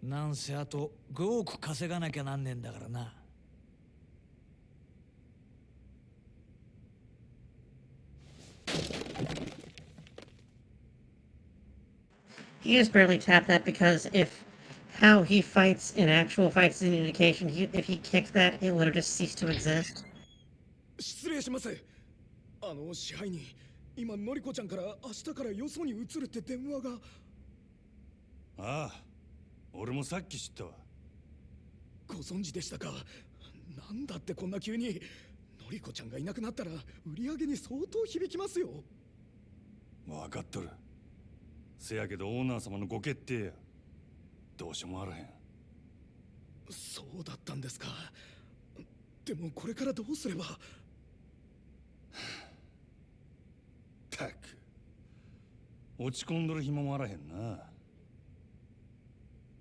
なんせあと5億稼がなきゃなんねんだからな。He just barely tapped that because if how he fights in actual fights is an indication, if he kicked that, it would have just ceased to exist. 失礼します。支配人、今のりこちゃんから明日からよそに移るって電話が。ああ、俺もさっき知ったわ。ご存知でしたか。なんだってこんな急に。のりこちゃんがいなくなったら売り上げに相当響きますよ。分かっとる。せやけどオーナー様のご決定や。どうしようもあらへん。そうだったんですか。でもこれからどうすれば。たく落ち込んどる暇もあらへんな。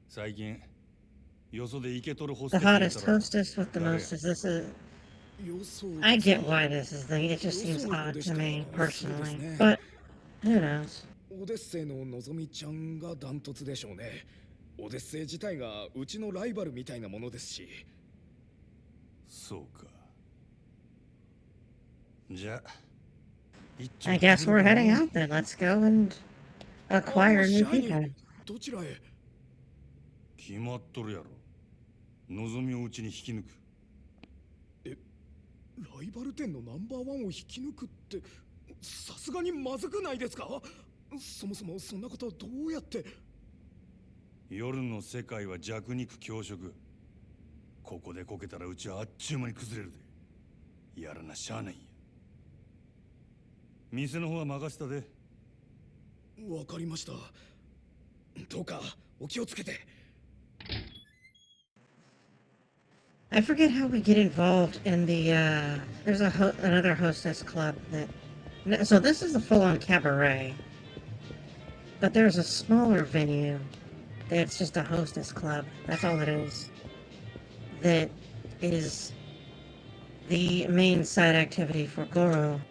最近よそでイケとるホス The テスやった hottest ら hostess with the most is this is. I get why this is the thing. It just seems odd to me personally, but who knows? オデッセイののぞみちゃんがダントツでしょうね。オデッセイ自体がうちのライバルみたいなものですし。そうか。じゃあ I guess we're heading out then. Let's go and acquire new people. どちらへ？決まっとるやろ。望みをうちに引き抜く。ライバル店のナンバーワンを引き抜くってさすがにまずくないですか？そもそもそんなことどうやって。夜の世界は弱肉強食。ここでこけたらうちはあっちゅう間に崩れるで。やらなしゃあないんや。店の方は任せたで。わかりました。どうかお気をつけて。I forget how we get involved in the, there's another hostess club that, so this is a full-on cabaret, but there's a smaller venue that's just a hostess club, that's all it is, that is the main side activity for Goro.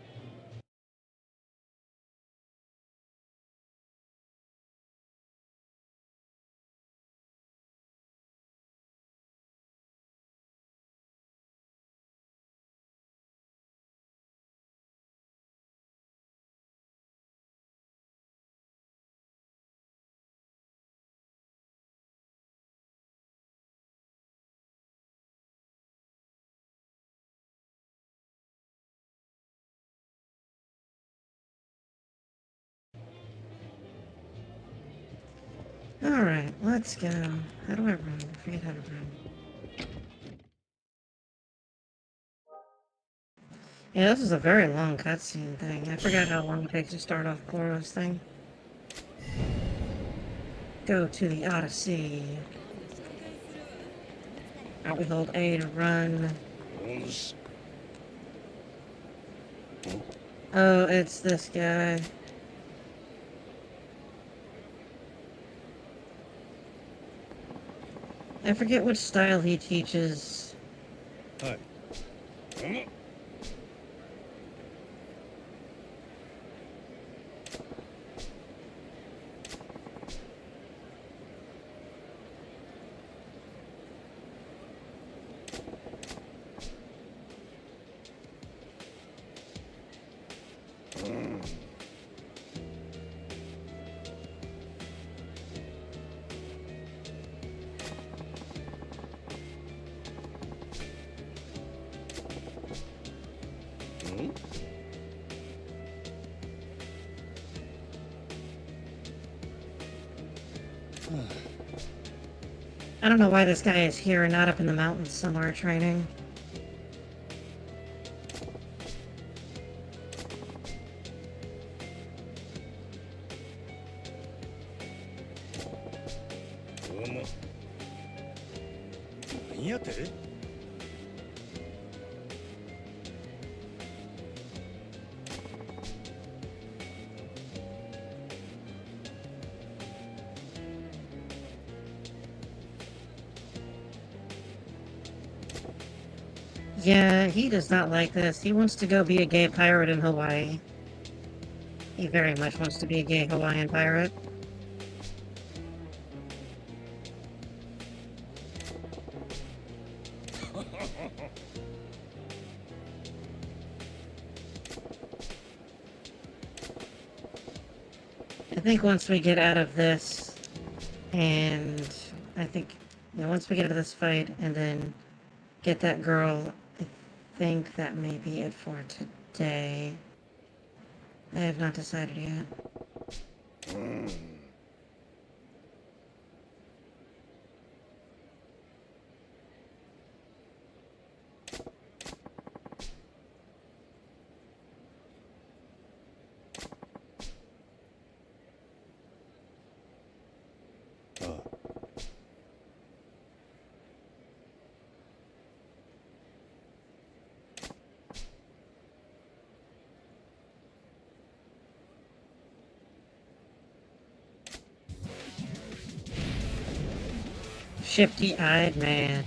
Alright, let's go. How do I run? I forget how to run. Yeah, this is a very long cutscene thing. I forgot how long it takes to start off Goro's thing. Go to the Odyssey. Out we hold A to run. Oh, it's this guy. I forget which style he teaches. Hi. I don't know why this guy is here and not up in the mountains somewhere training. Yeah, he does not like this. He wants to go be a gay pirate in Hawaii. He very much wants to be a gay Hawaiian pirate. I think once we get out of this, and I think, yeah, once we get out of this fight and then get that girl, I think that may be it for today. I have not decided yet. Shifty-eyed man.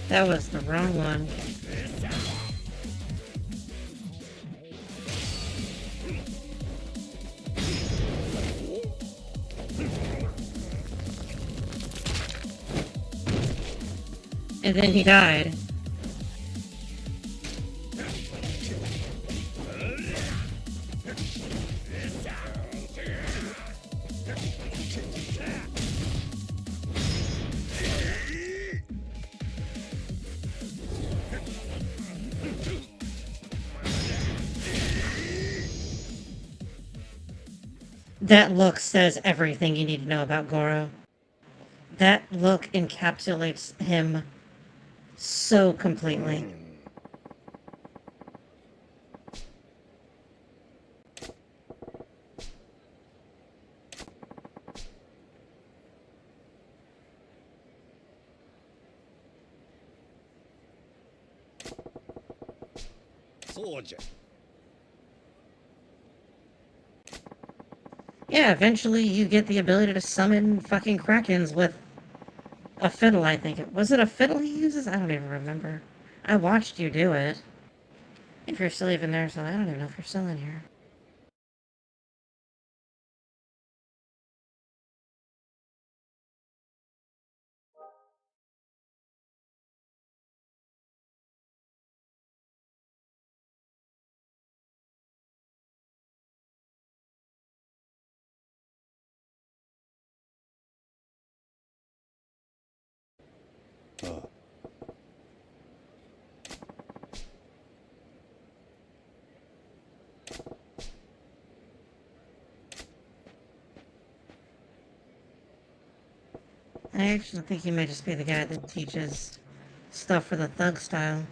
That was the wrong one. And then he died. That look says everything you need to know about Goro. That look encapsulates him so completely. Yeah, eventually you get the ability to summon fucking Krakens with a fiddle, I think. Was it a fiddle he uses? I don't even remember. I watched you do it. If you're still even there, so I don't even know if you're still in here. ああ。I actually think he might just be the guy that teaches stuff for the thug style.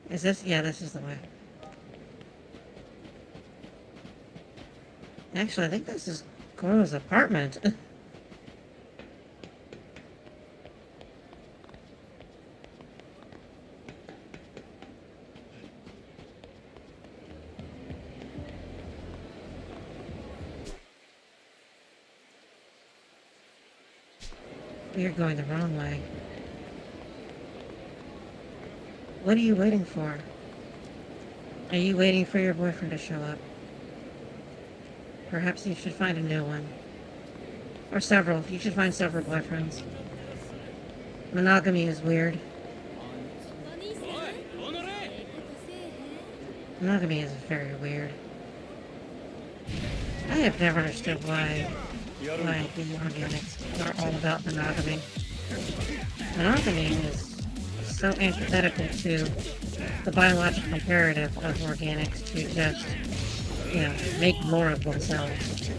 Is this? Yeah, this is the way. Actually, I think this is Goro's apartment. You're going the wrong way. What are you waiting for? Are you waiting for your boyfriend to show up? Perhaps you should find a new one. Or several. You should find several boyfriends. Monogamy is weird. Monogamy is very weird. I have never understood why the organics are all about monogamy. Monogamy is so antithetical to the biological imperative of organics to just, you know, make more of themselves.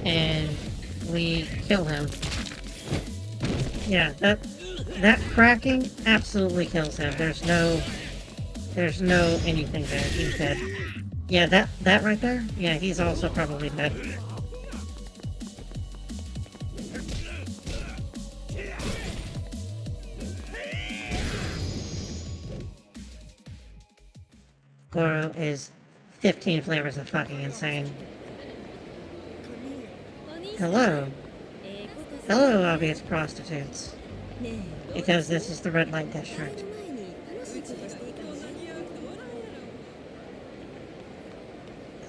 And we kill him. Yeah, that cracking absolutely kills him. There's no anything there. He's dead. Yeah, that right there? Yeah, he's also probably dead. Goro is 15 flavors of fucking insane. Hello. Hello, obvious prostitutes. Because this is the red light district.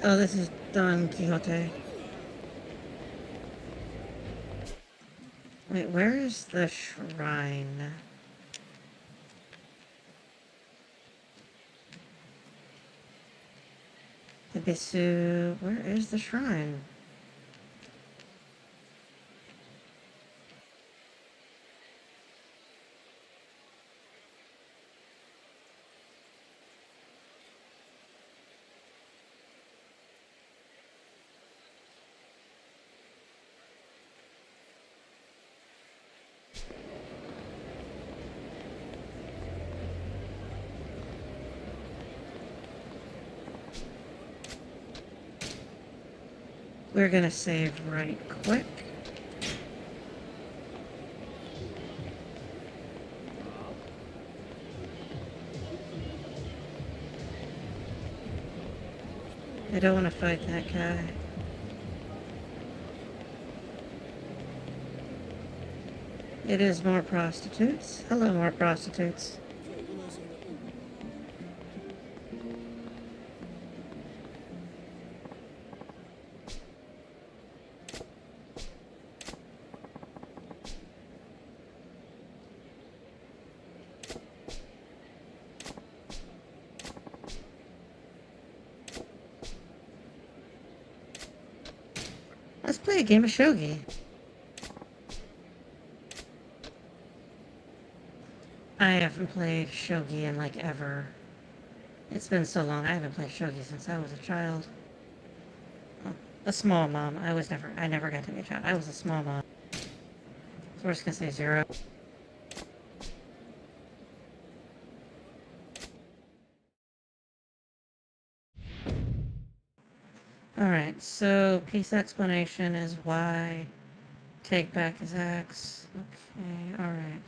Oh, this is Don Quixote. Wait, where is the shrine? Ibisu, where is the shrine? We're gonna save right quick. I don't want to fight that guy. It is more prostitutes. Hello, more prostitutes. Let's play a game of shogi. I haven't played shogi in like ever. It's been so long. I haven't played shogi since I was a child. Oh, a small mom. I never got to be a child. I was a small mom. So we're just gonna say 0. Alright, so piece explanation is Y. Take back is X. Okay, alright.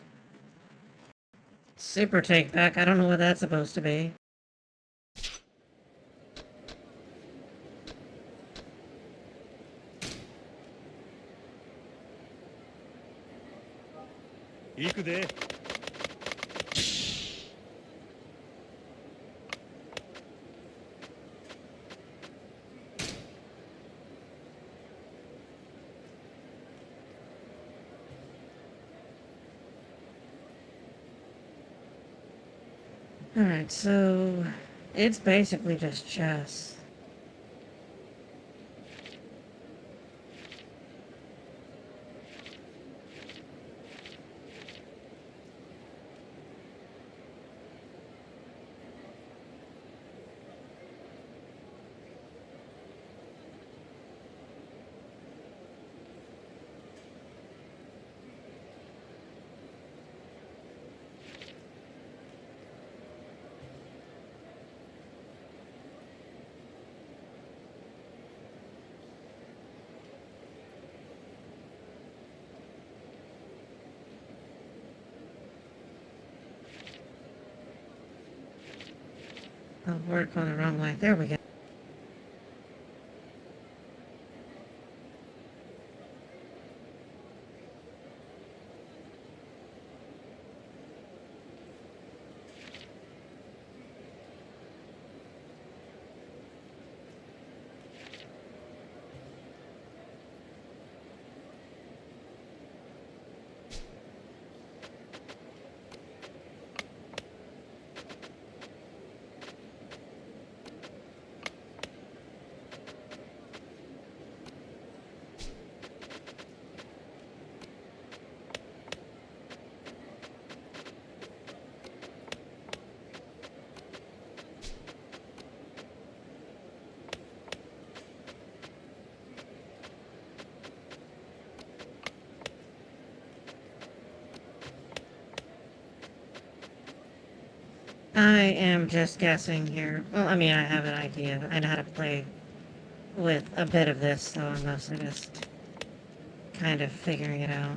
Super take back. I don't know what that's supposed to be. 行くで。Alright, so it's basically just chess. Oh, we're going the wrong way. There we go. I am just guessing here. Well, I mean, I have an idea. I know how to play with a bit of this, so I'm mostly just kind of figuring it out.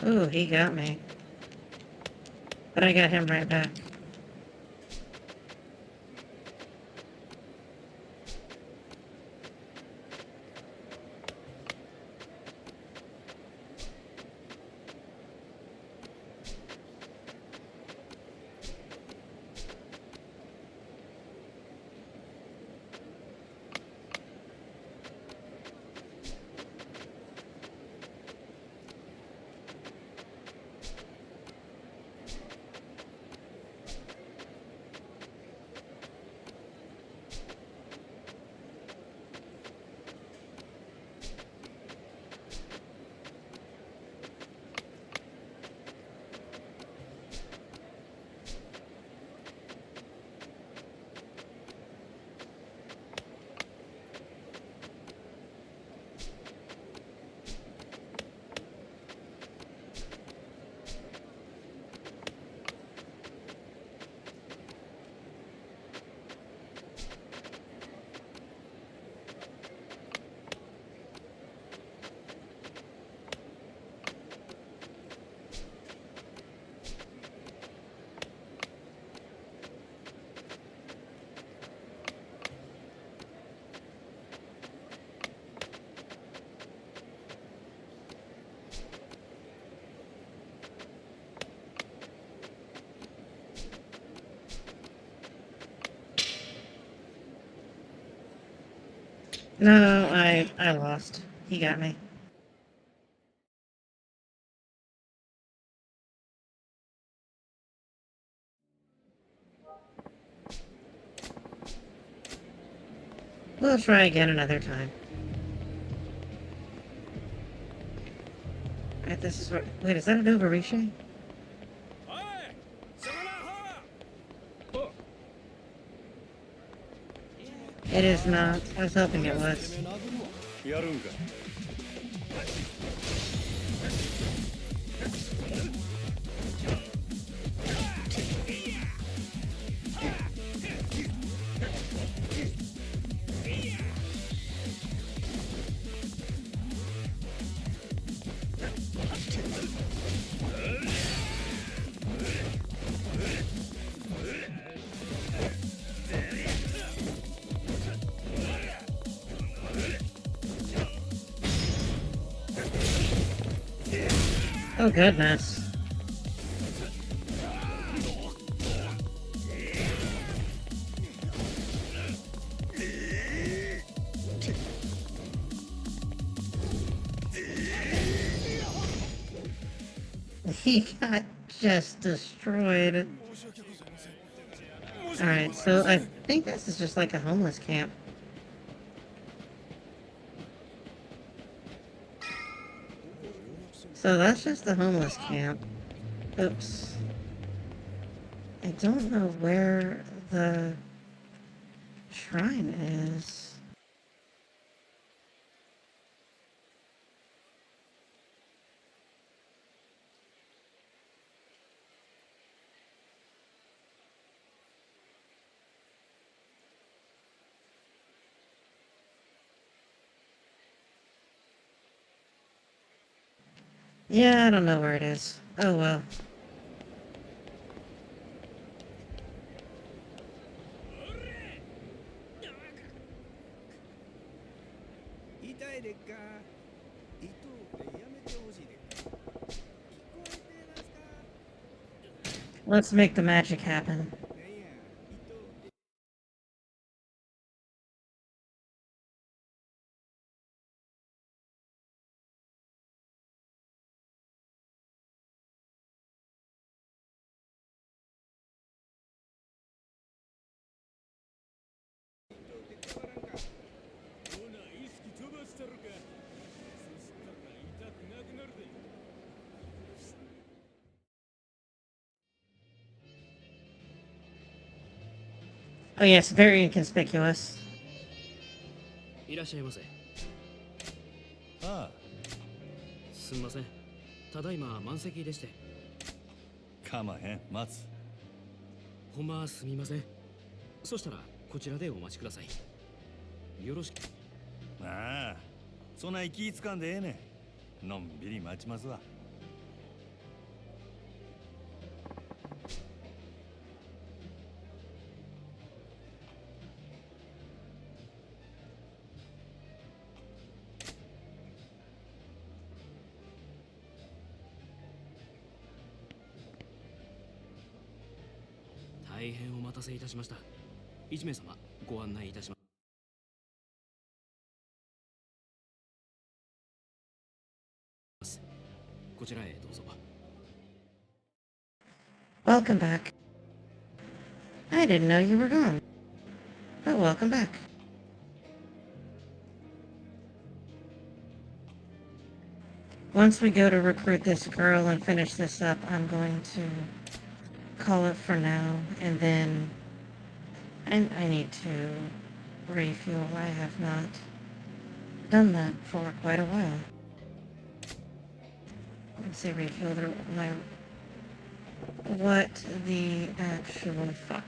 Ooh, he got me. But I got him right back. No, I lost. He got me. We'll try again another time. Alright, this is where... Wait, is that an Overreaching? It is not. I was hoping it was. やるんか。Oh goodness. He got just destroyed. Alright, so I think this is just like a homeless camp. So that's just the homeless camp. Oops. I don't know where the shrine is. Yeah, I don't know where it is. Oh well. Let's make the magic happen. Oh yes, very inconspicuous. いらっしゃいませ。ああ、すみません。ただいま満席でして。かまへん、待つ。ほんますみません。そしたらこちらでお待ちください。よろしく。ああ、そんな気つかんでええねん。のんびり待ちますわ。大変お待たせいたしました。1名様ご案内いたします。こちらへどうぞ。Welcome back. I didn't know you were gone. But welcome back. Once we go to recruit this girl and finish this up, I'm going to call it for now, and then I need to refuel. I have not done that for quite a while. Let's say refuel my... What the actual fuck?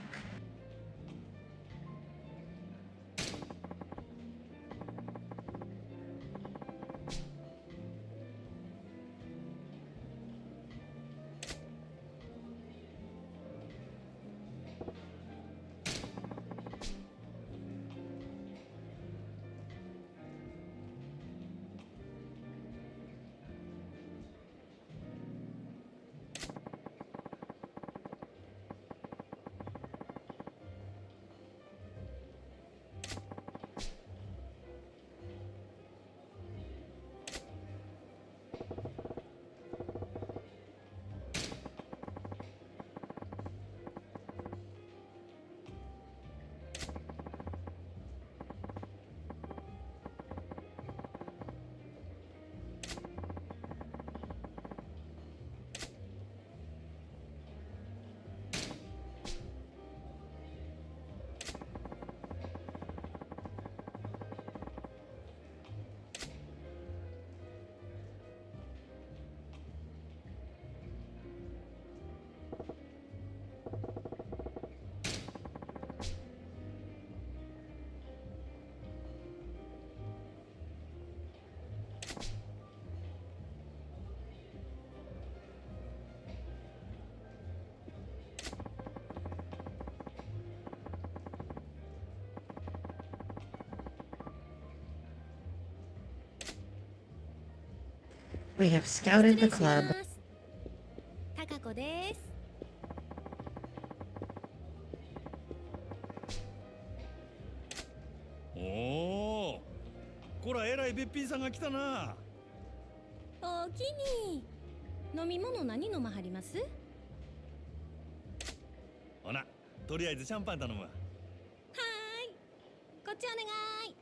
We have scouted the club. こらえらいべっぴんさんが来たな。おおきに。飲み物何飲まはります？ほな、とりあえずシャンパン頼むわ。はーい。こっちお願い。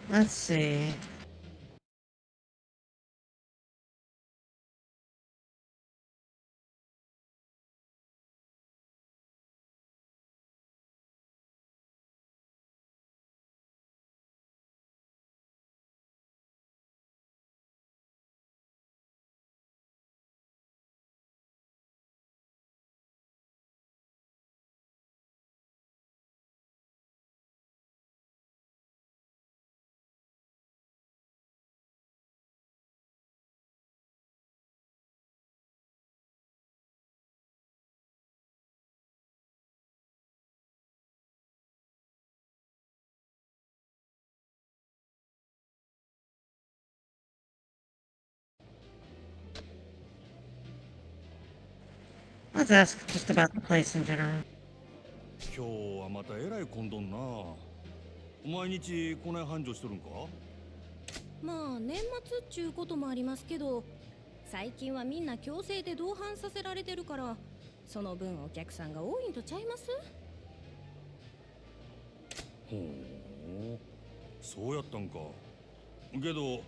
Let's see. Let's ask just about the place in general. 今日はまたえらい混んどんな。毎日こない繁盛しとるんか？まあ年末っちゅうこともありますけど、最近はみんな強制で同伴させられてるから、その分お客さんが多いんとちゃいます？ほう、そうやったんか。けど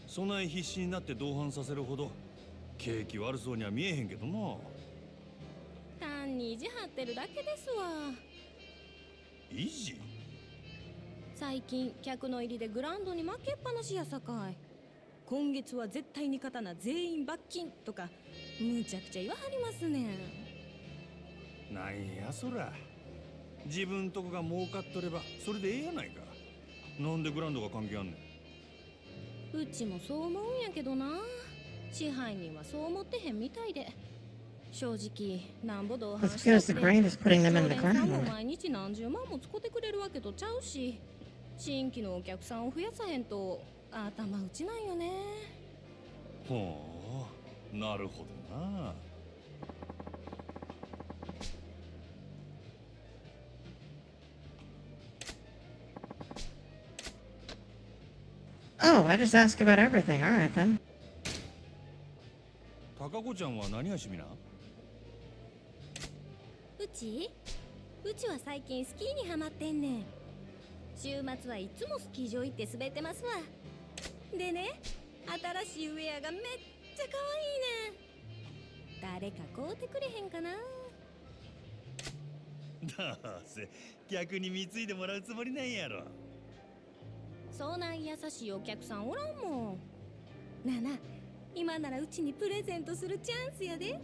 そない必死になって同伴させるほど景気悪そうには見えへんけどな。単に意地張ってるだけですわ。維持？最近客の入りでグラウンドに負けっぱなしやさかい。今月は絶対に勝たな全員罰金とかむちゃくちゃ言わはりますねん。なんやそら。自分とこが儲かっとればそれでええやないか。なんでグラウンドが関係あんねん。うちもそう思うんやけどな。支配人はそう思ってへんみたいで。正直なんぼ同伴 That's したっ because て the grain is putting them in 常 the 連さんも ground. 毎日何十万も使ってくれるわけとちゃうし、新規のお客さんを増やさへんと頭打ちなんよね。ほう、なるほどな。Oh, I just ask about everything. All right then. 高子ちゃんは何が趣味な？うちは最近スキーにハマってんねん。週末はいつもスキー場行って滑ってますわ。でね、新しいウェアがめっちゃ可愛いねん。誰か買うてくれへんかな。どうせ逆に貢いでもらうつもりなんやろ。そんなん優しいお客さんおらんもん。なあなあ、今ならうちにプレゼントするチャンスやで。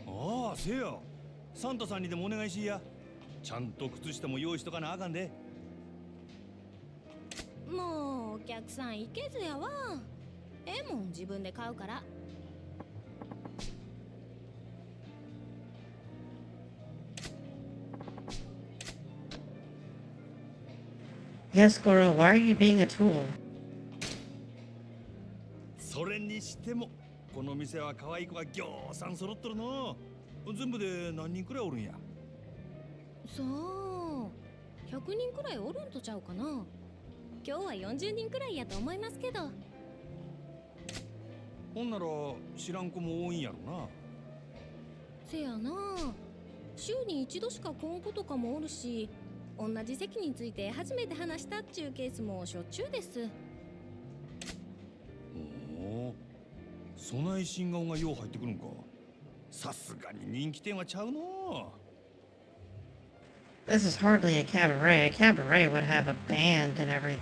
ああ、せや。サンタさんにでもお願いしや。ちゃんと靴下も用意しとかなあかんで。もうお客さんいけずやわ。ええもん自分で買うから。Yes, Goro, why are you being a tool? それにしてもこの店は可愛い子がぎょうさん揃っとるの。全部で何人くらいおるんや？さあ、100人くらいおるんとちゃうかな。今日は40人くらいやと思いますけど。ほんなら知らん子も多いんやろな。せやな、週に一度しか来ん子とかもおるし、同じ席について初めて話したっちゅうケースもしょっちゅうです。おお、そない新顔がよう入ってくるんか。さすがに人気店はちゃうの。 This is hardly a cabaret. A cabaret would have a band and everything.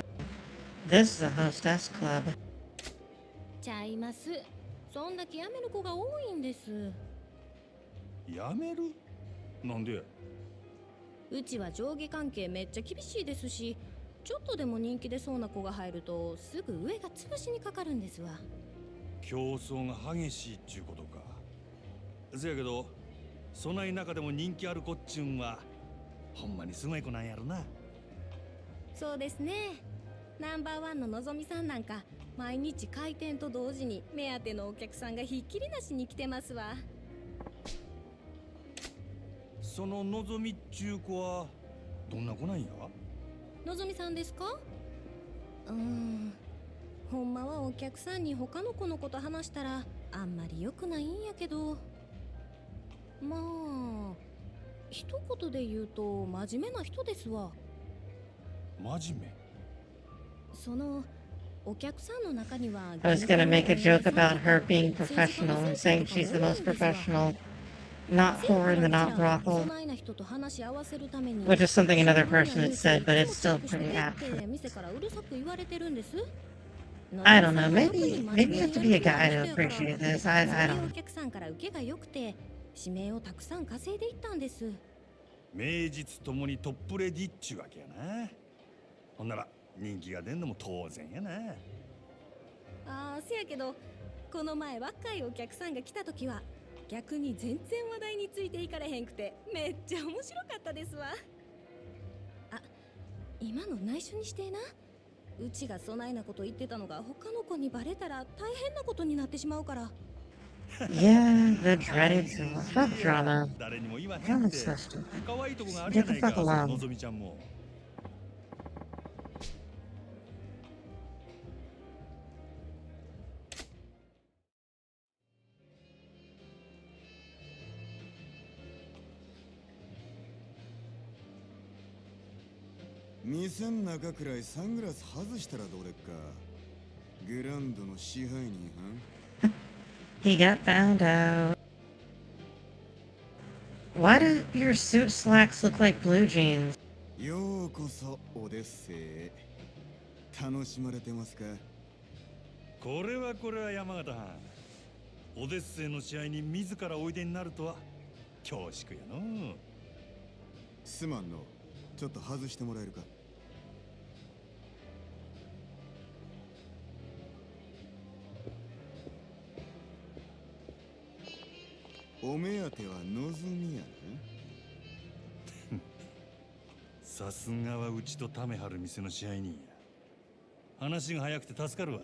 This is a hostess club. ちゃいます。そんだけ辞める子が多いんです。やめる？なんで？うちは上下関係めっちゃ厳しいですし、ちょっとでも人気出そうな子が入るとすぐ上が潰しにかかるんですわ。競争が激しいっちゅうことか。せやけどそない中でも人気ある子っちゅんはほんまにすごい子なんやろな。そうですね。ナンバーワンののぞみさんなんか毎日開店と同時に目当てのお客さんがひっきりなしに来てますわ。そののぞみっちゅう子はどんな子なんや？のぞみさんですか？ほんまはお客さんに他の子のこと話したらあんまり良くないんやけど、まあ一言で言うと真面目な人ですわ。真面そのお客さんの中には I was gonna make a joke about her being professional and saying she's the most professional, not whore in the not brothel, which is something another person had said, but it's still pretty apt. I don't know, maybe you have to be a guy to appreciate this. I don't. 指名をたくさん稼いでいったんです。名実ともにトップレディっちゅうわけやな。ほんなら人気が出んのも当然やな。ああ、せやけどこの前若いお客さんが来た時は逆に全然話題についていかれへんくてめっちゃ面白かったですわ。あ、今の内緒にしてな。うちがそないなこと言ってたのが他の子にバレたら大変なことになってしまうから。Yeah, the dreaded fuck drama. 誰にも言わへん God, って。 it's so stupid. 可愛いとこがあるやないか、 Get the fuck along. のぞみちゃんも。店ん中くらいサングラス外したらどうでっか。グランドの支配人はん。 He got found out. Why do your suit slacks look like blue jeans? ようこそオデッセイへ。楽しまれてますか？これは山形藩。オデッセイの試合に自らおいでになるとは恐縮やの。すまんの。ちょっと外してもらえるか？お目当てはのぞみやな。さすがはうちとためはる店の支配人や。話が早くて助かるわ。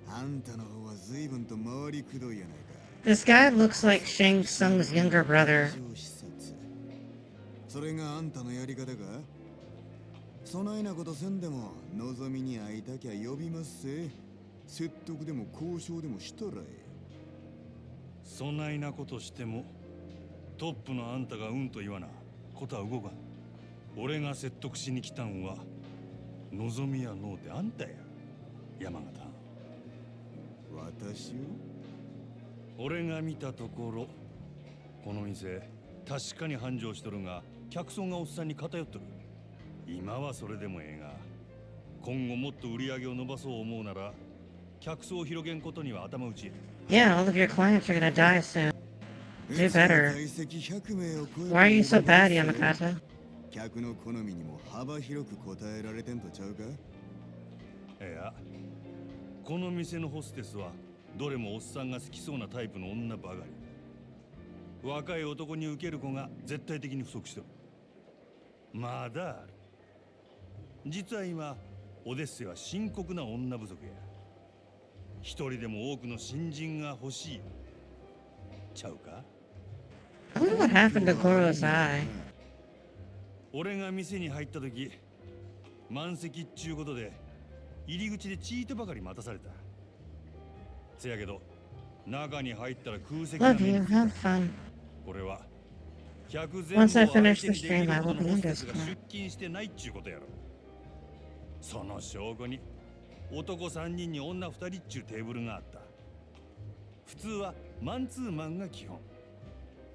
あんたの方は随分と回りくどいやないか。This guy looks like Shang Tsung's younger brother. それがあんたのやり方か？そないなことせんでものぞみに会いたきゃ呼びますせ。説得でも交渉でもしたらえ。そないなことしてもトップのあんたがうんと言わなことは動かん。俺が説得しに来たんはのぞみやのうてあんたや、山形。私を？俺が見たところこの店確かに繁盛しとるが客層がおっさんに偏っとる。今はそれでもええが今後もっと売り上げを伸ばそう思うなら客層を広げんことには頭打ちや。Yeah, all of your clients are gonna die soon. Do better. Why are you so bad, Yamakata? 客の好みにも幅広く答えられてんとちゃうか？いや、この店のホステスはどれもおっさんが好きそうなタイプの女ばかり。若い男に受ける子が絶対的に不足してる。まだある。実は今オデッセイは深刻な女不足や。一人でも多くの新人が欲しいちゃうか？ I wonder what happened to Goro's eye. 俺が店に入った時満席っちゅうことで入り口でチートばかり待たされた。せやけど中に入ったら空席が Love you, have fun. これは客全部を Once I 相手 finish に the できる stream, I ほ will ど be のホ in ステスが Discord. 出勤してないっちゅうことやろ。その証拠に男3人に女2人っちゅうテーブルがあった。普通はマンツーマンが基本。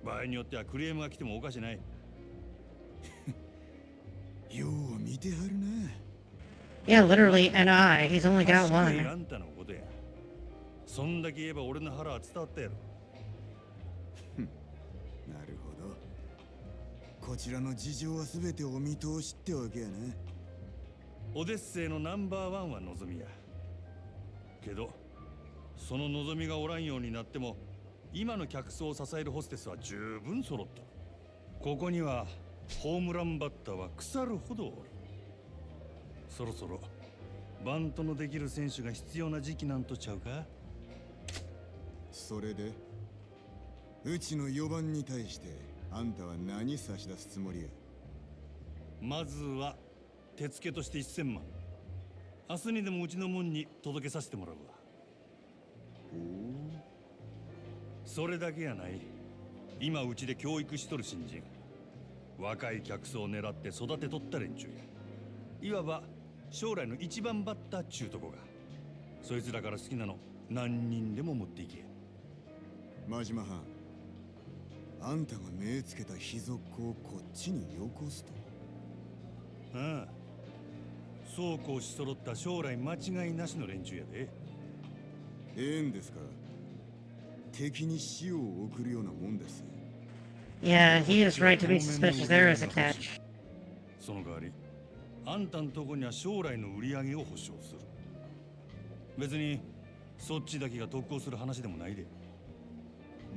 場合によってはクレームが来てもおかしない。よう見てはるな。Yeah, literally an eye. He's only got 確かに one. あんたのことや。そんだけ言えば俺の腹は伝わったやろ。なるほど。こちらの事情は全てお見通しってわけやな。オデッセイのナンバーワンは望みや。けどその望みがおらんようになっても今の客層を支えるホステスは十分揃った。ここにはホームランバッターは腐るほどおる。そろそろバントのできる選手が必要な時期なんとちゃうか。それでうちの4番に対してあんたは何差し出すつもりや。まずは手付けとして1000万。明日にでもうちの門に届けさせてもらうわ。それだけやない。今うちで教育しとる新人、若い客層を狙って育てとった連中や。いわば将来の一番バッターっちゅうとこが。そいつらから好きなの何人でも持っていけ。真島藩、あんたが目つけた秘族をこっちによこすと。ああ、そうこうし揃った将来間違いなしの連中やで。ええんですか。敵に塩を送るようなもんです。Yeah, he is right to be suspicious. There is a catch. その代わりあんたんとこには将来の売り上げを保証する。別にそっちだけが得をする話でもないで。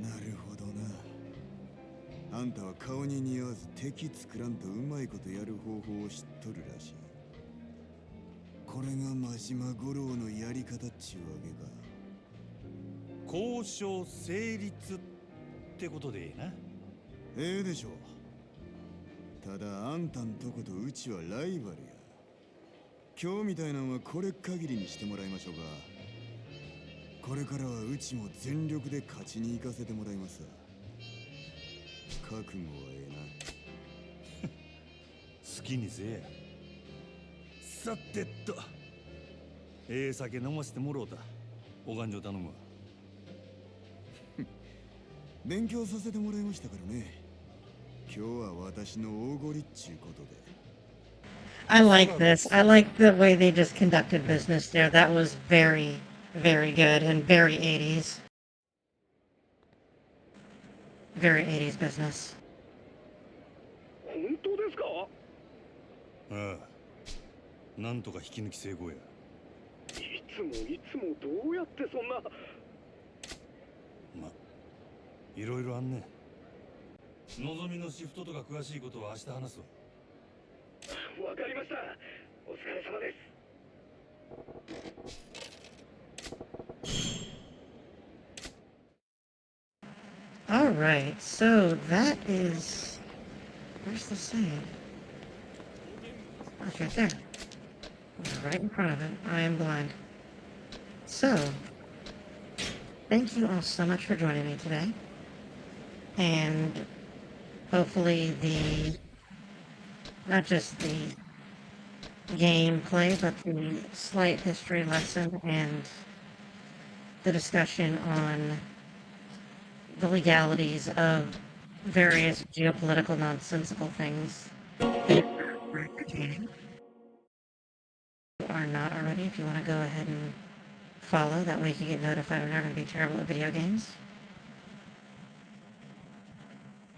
なるほどな。あんたは顔に似合わず敵作らんとうまいことやる方法を知っとるらしい。これが真島五郎のやり方っちゅうわけか。交渉成立ってことでええな。ええでしょう。ただあんたんとことうちはライバルや。今日みたいなんはこれ限りにしてもらいましょうか。これからはうちも全力で勝ちに行かせてもらいます。覚悟はええな。好きにせえや。さてと、ええ酒飲ませてもろうた。お勘定頼むわ。勉強させてもらいましたからね。今日は私の大ごりっちゅうことで。I like this. I like the way they just conducted business there. That was very, very good and very 80s. Very 80s business. 本当ですか？ああ、なんとか引き抜き成功や。いつもどうやってそんな。ま、いろいろあんね。のぞみのシフトとか詳しいことは明日話すわ。わかりました。お疲れ様です。Alright, so that is... Where's the save? Oh, it's right there. Right in front of it. I am blind. So, thank you all so much for joining me today. And hopefully not just the gameplay, but the slight history lesson and the discussion on the legalities of various geopolitical nonsensical things were entertaining. If you are not already, if you want to go ahead and follow, that way you can get notified when I'm going to be terrible at video games.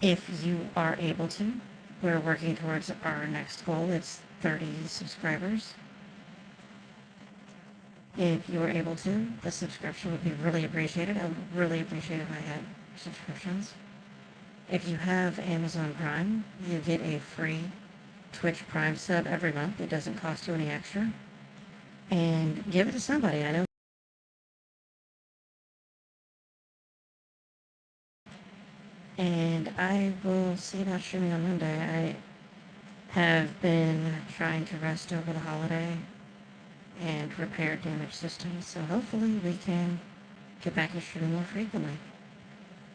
If you are able to, we're working towards our next goal. It's 30 subscribers. If you are able to, the subscription would be really appreciated. I would really appreciate if I had subscriptions. If you have Amazon Prime, you get a free Twitch Prime sub every month. It doesn't cost you any extra. And give it to somebody. I know. And I will see about streaming on Monday. I have been trying to rest over the holiday and repair damaged systems, so hopefully we can get back to streaming more frequently.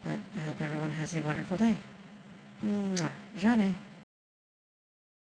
But I hope everyone has a wonderful day. Mwah. Johnny.